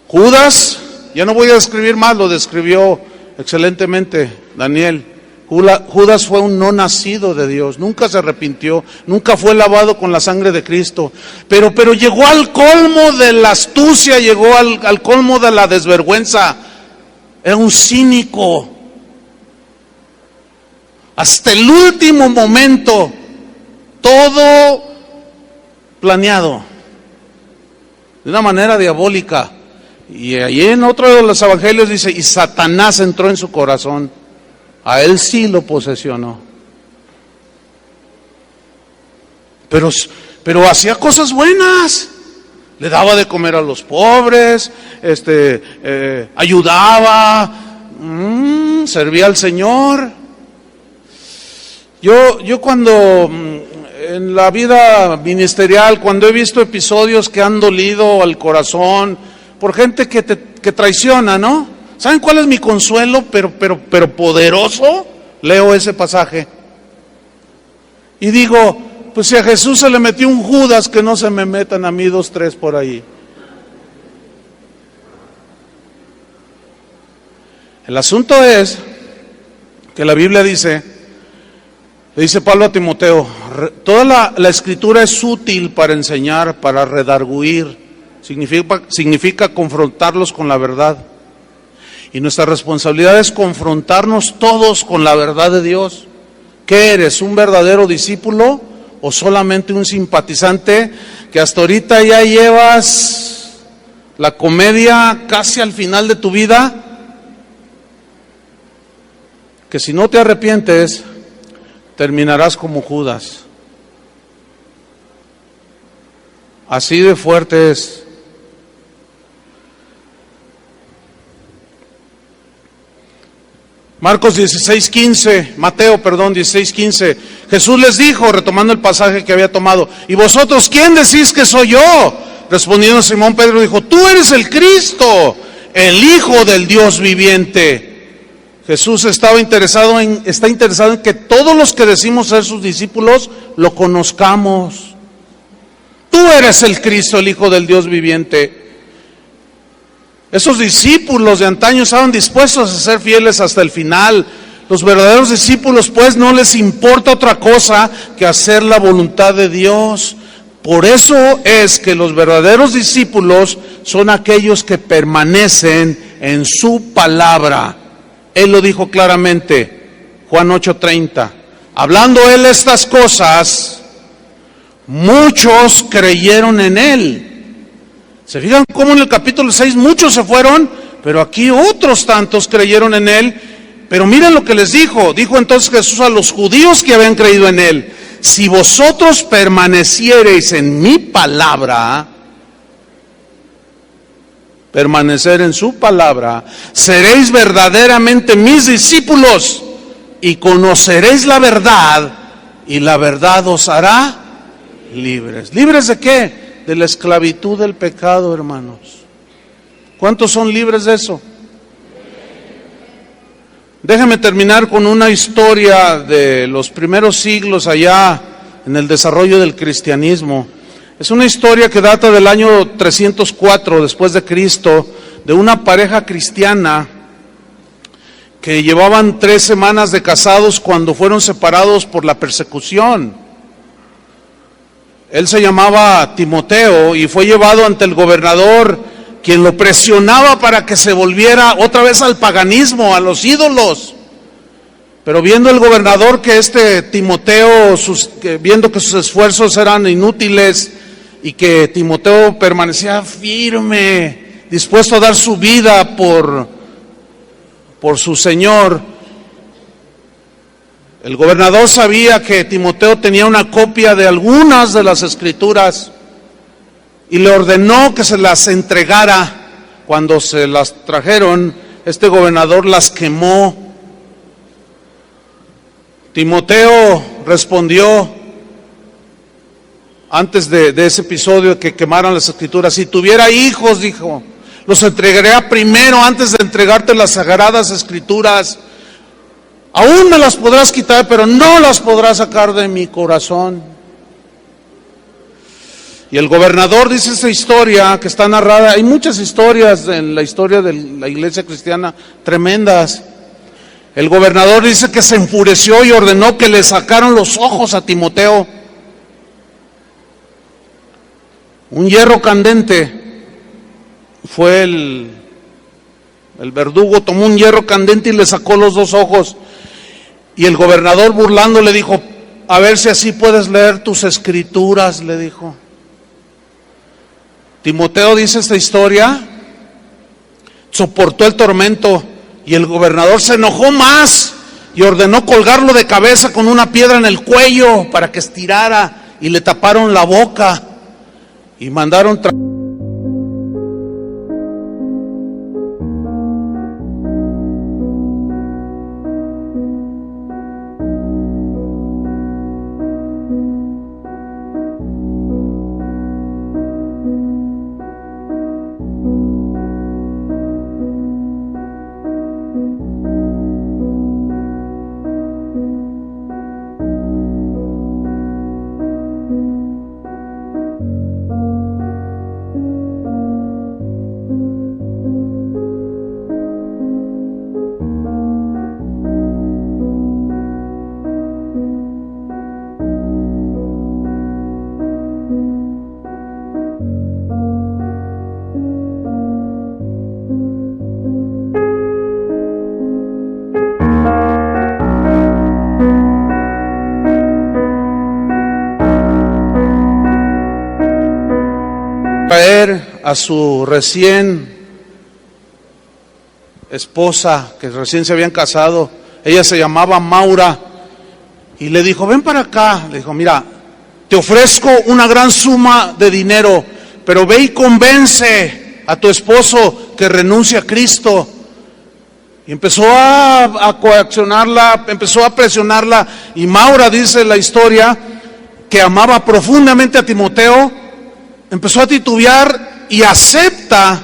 [SPEAKER 1] Judas, ya no voy a describir más, lo describió excelentemente Daniel. Judas fue un no nacido de Dios, nunca se arrepintió, nunca fue lavado con la sangre de Cristo, pero llegó al colmo de la astucia, llegó al colmo de la desvergüenza. Era un cínico. Hasta el último momento, todo planeado, de una manera diabólica. Y allí en otro de los evangelios dice: y Satanás entró en su corazón. A él sí lo posesionó. Pero hacía cosas buenas. Le daba de comer a los pobres, ayudaba, servía al Señor. Yo cuando en la vida ministerial, cuando he visto episodios que han dolido al corazón por gente que traiciona, ¿no? ¿Saben cuál es mi consuelo? Pero poderoso. Leo ese pasaje y digo: pues si a Jesús se le metió un Judas, que no se me metan a mí 2, 3 por ahí. El asunto es que la Biblia le dice Pablo a Timoteo: toda la escritura es útil para enseñar, para redarguir, significa confrontarlos con la verdad. Y nuestra responsabilidad es confrontarnos todos con la verdad de Dios. ¿Qué eres? ¿Un verdadero discípulo o solamente un simpatizante que hasta ahorita ya llevas la comedia casi al final de tu vida? que si no te arrepientes, terminarás como Judas. Así de fuerte es. Mateo 16:15, Jesús les dijo, retomando el pasaje que había tomado, ¿y vosotros quién decís que soy yo? Respondiendo Simón Pedro dijo, tú eres el Cristo, el Hijo del Dios viviente. Jesús está interesado en que todos los que decimos ser sus discípulos lo conozcamos. Tú eres el Cristo, el Hijo del Dios viviente. Esos discípulos de antaño estaban dispuestos a ser fieles hasta el final. Los verdaderos discípulos, pues, no les importa otra cosa que hacer la voluntad de Dios. Por eso es que los verdaderos discípulos son aquellos que permanecen en su palabra. Él lo dijo claramente, Juan 8:30. Hablando él estas cosas, muchos creyeron en él. ¿Se fijan cómo en el capítulo 6 muchos se fueron? Pero aquí otros tantos creyeron en él. Pero miren lo que les dijo. Dijo entonces Jesús a los judíos que habían creído en él: si vosotros permaneciereis en mi palabra, permanecer en su palabra, seréis verdaderamente mis discípulos y conoceréis la verdad, y la verdad os hará libres. ¿Libres de qué? De la esclavitud del pecado, hermanos. ¿Cuántos son libres de eso? Déjame terminar con una historia de los primeros siglos allá en el desarrollo del cristianismo. Es una historia que data del año 304 después de Cristo, de una pareja cristiana que llevaban 3 semanas de casados cuando fueron separados por la persecución. Él se llamaba Timoteo y fue llevado ante el gobernador, quien lo presionaba para que se volviera otra vez al paganismo, a los ídolos. Pero viendo el gobernador que Timoteo, viendo que sus esfuerzos eran inútiles y que Timoteo permanecía firme, dispuesto a dar su vida por su Señor, el gobernador sabía que Timoteo tenía una copia de algunas de las escrituras y le ordenó que se las entregara. Cuando se las trajeron, este gobernador las quemó. Timoteo respondió, antes de ese episodio de que quemaran las escrituras: si tuviera hijos, dijo, los entregaría primero antes de entregarte las sagradas escrituras. Aún me las podrás quitar, pero no las podrás sacar de mi corazón. Y el gobernador, dice esta historia que está narrada, hay muchas historias en la historia de la iglesia cristiana tremendas. El gobernador dice que se enfureció y ordenó que le sacaron los ojos a Timoteo. Un hierro candente fue el verdugo, tomó un hierro candente y le sacó los 2 ojos. Y el gobernador, burlando, le dijo: a ver si así puedes leer tus escrituras, le dijo. Timoteo, dice esta historia, soportó el tormento y el gobernador se enojó más y ordenó colgarlo de cabeza con una piedra en el cuello para que estirara, y le taparon la boca y mandaron a su recién esposa, que recién se habían casado. ella se llamaba Maura, y le dijo, ven para acá. Le dijo, mira, te ofrezco una gran suma de dinero, pero ve y convence a tu esposo que renuncie a Cristo. Y empezó a coaccionarla, empezó a presionarla, y Maura, dice la historia, que amaba profundamente a Timoteo, empezó a titubear y acepta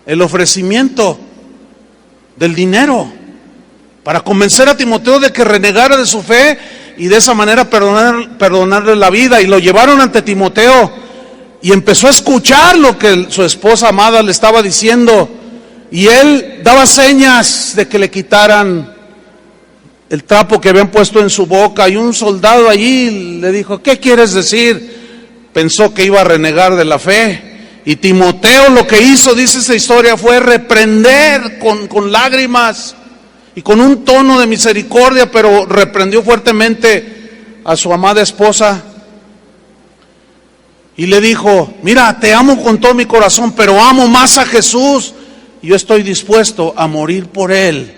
[SPEAKER 1] el ofrecimiento del dinero para convencer a Timoteo de que renegara de su fe y de esa manera perdonarle la vida. Y lo llevaron ante Timoteo y empezó a escuchar lo que su esposa amada le estaba diciendo, y él daba señas de que le quitaran el trapo que habían puesto en su boca, y un soldado allí le dijo, ¿qué quieres decir? Pensó que iba a renegar de la fe, y Timoteo lo que hizo, dice esa historia, fue reprender con lágrimas y con un tono de misericordia, pero reprendió fuertemente a su amada esposa y le dijo, mira, te amo con todo mi corazón, pero amo más a Jesús, y yo estoy dispuesto a morir por Él,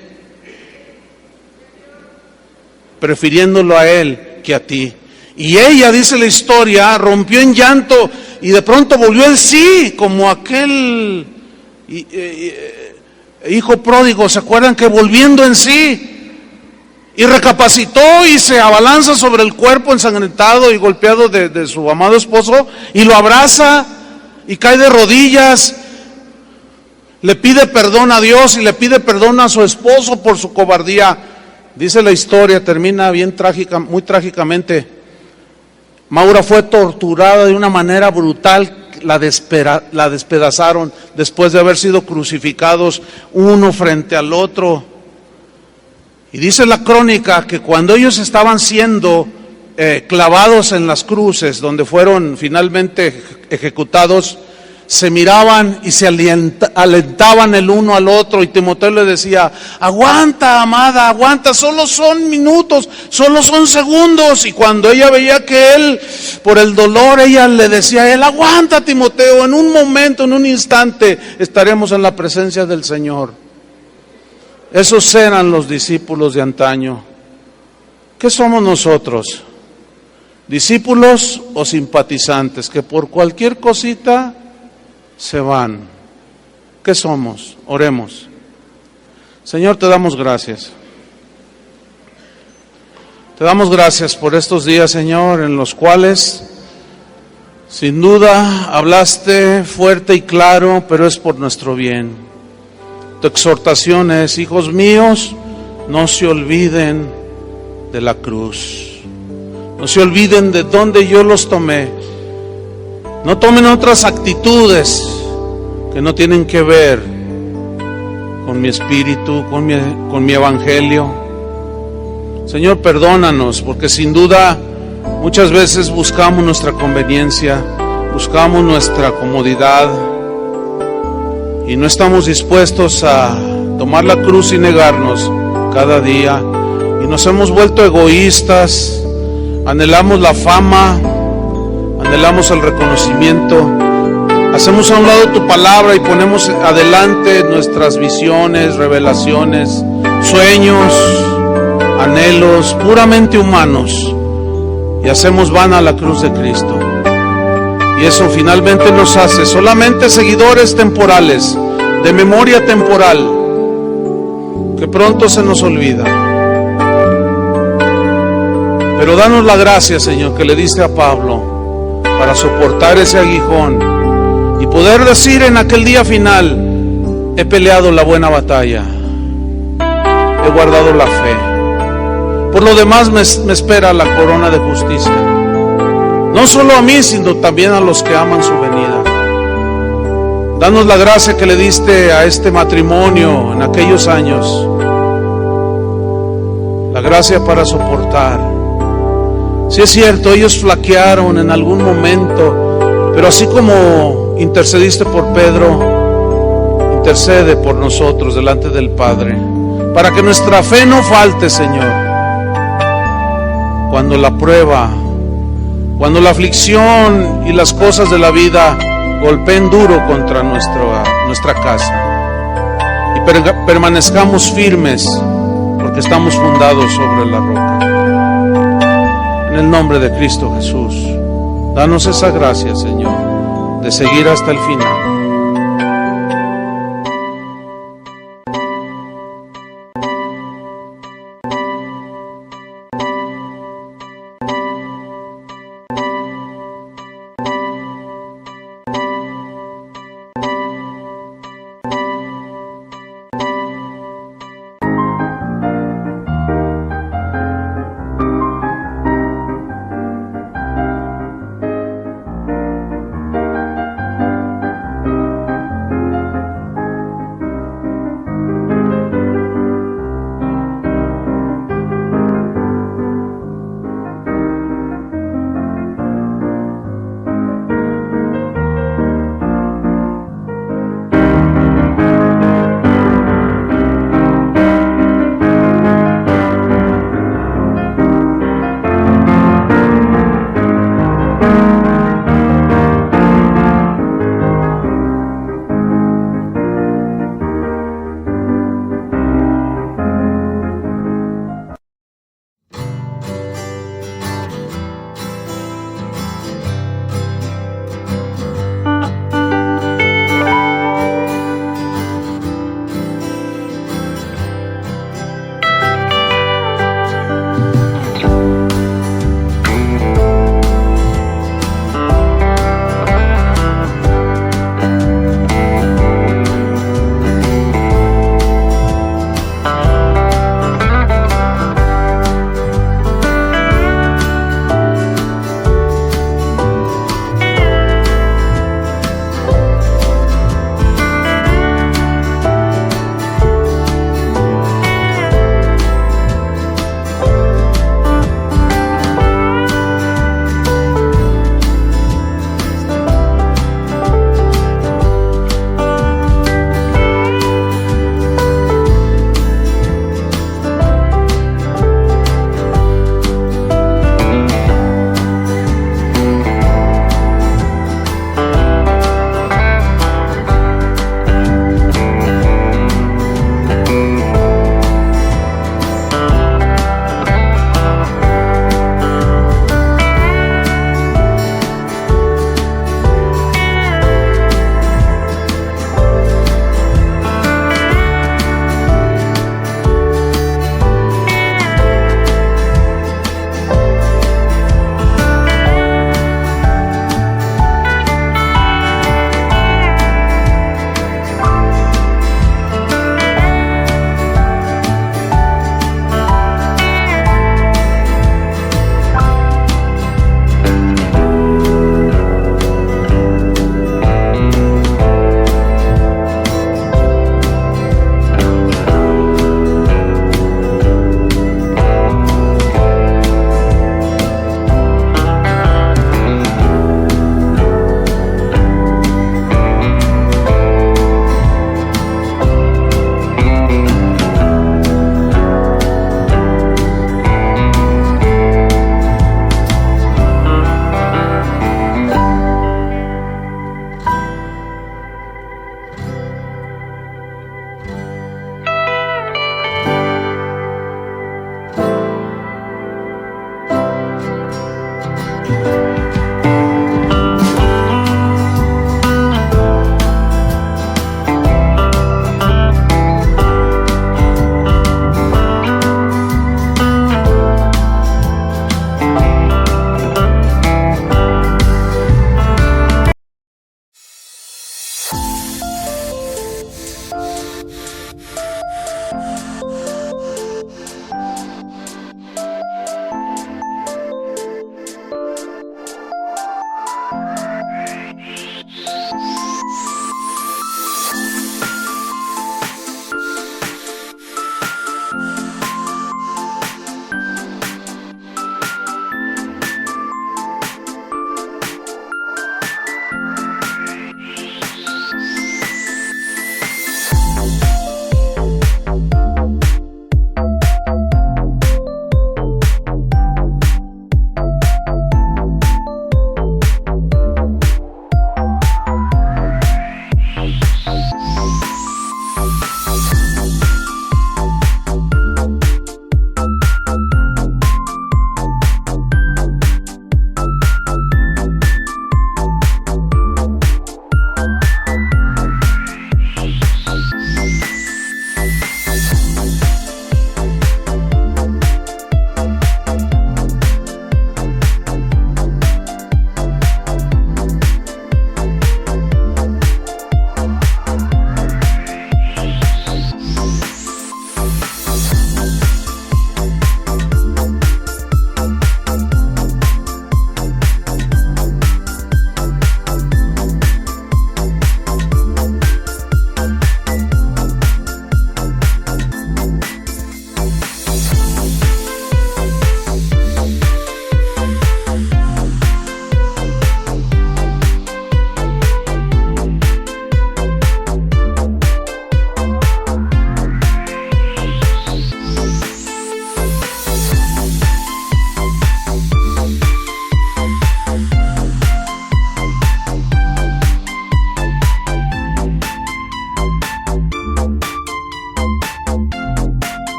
[SPEAKER 1] prefiriéndolo a Él que a ti. Y ella, dice la historia, rompió en llanto y de pronto volvió en sí, como aquel hijo pródigo. ¿Se acuerdan? Que volviendo en sí, y recapacitó y se abalanza sobre el cuerpo ensangrentado y golpeado de su amado esposo, y lo abraza y cae de rodillas. Le pide perdón a Dios y le pide perdón a su esposo por su cobardía. Dice la historia, termina bien trágica, muy trágicamente. Maura fue torturada de una manera brutal, la despedazaron después de haber sido crucificados uno frente al otro. Y dice la crónica que cuando ellos estaban siendo clavados en las cruces, donde fueron finalmente ejecutados, se miraban y se alentaban el uno al otro, y Timoteo le decía, aguanta, amada, aguanta, solo son minutos, solo son segundos. Y cuando ella veía que él, por el dolor, ella le decía a él, aguanta, Timoteo, en un momento, en un instante, estaremos en la presencia del Señor. Esos eran los discípulos de antaño. ¿Qué somos nosotros? ¿Discípulos o simpatizantes que por cualquier cosita se van? ¿Qué somos? Oremos. Señor, te damos gracias. Te damos gracias por estos días, Señor, en los cuales sin duda hablaste fuerte y claro, pero es por nuestro bien. Tu exhortación es, hijos míos, no se olviden de la cruz. No se olviden de dónde yo los tomé. No tomen otras actitudes que no tienen que ver con mi espíritu, con mi evangelio. Señor, perdónanos, porque sin duda muchas veces buscamos nuestra conveniencia, buscamos nuestra comodidad, y no estamos dispuestos a tomar la cruz y negarnos cada día. Y nos hemos vuelto egoístas, anhelamos la fama, anhelamos el reconocimiento, hacemos a un lado tu palabra y ponemos adelante nuestras visiones, revelaciones, sueños, anhelos puramente humanos, y hacemos vana la cruz de Cristo. Y eso finalmente nos hace solamente seguidores temporales, de memoria temporal, que pronto se nos olvida. Pero danos la gracia, Señor, que le diste a Pablo, para soportar ese aguijón y poder decir en aquel día final, he peleado la buena batalla, he guardado la fe. Por lo demás me espera la corona de justicia. No solo a mí, sino también a los que aman su venida. Danos la gracia que le diste a este matrimonio en aquellos años, la gracia para soportar. Si es cierto, ellos flaquearon en algún momento, pero así como intercediste por Pedro, intercede por nosotros delante del Padre, para que nuestra fe no falte, Señor, cuando la prueba, cuando la aflicción y las cosas de la vida golpeen duro contra nuestra casa, y permanezcamos firmes, porque estamos fundados sobre la roca. En el nombre de Cristo Jesús, danos esa gracia, Señor, de seguir hasta el final.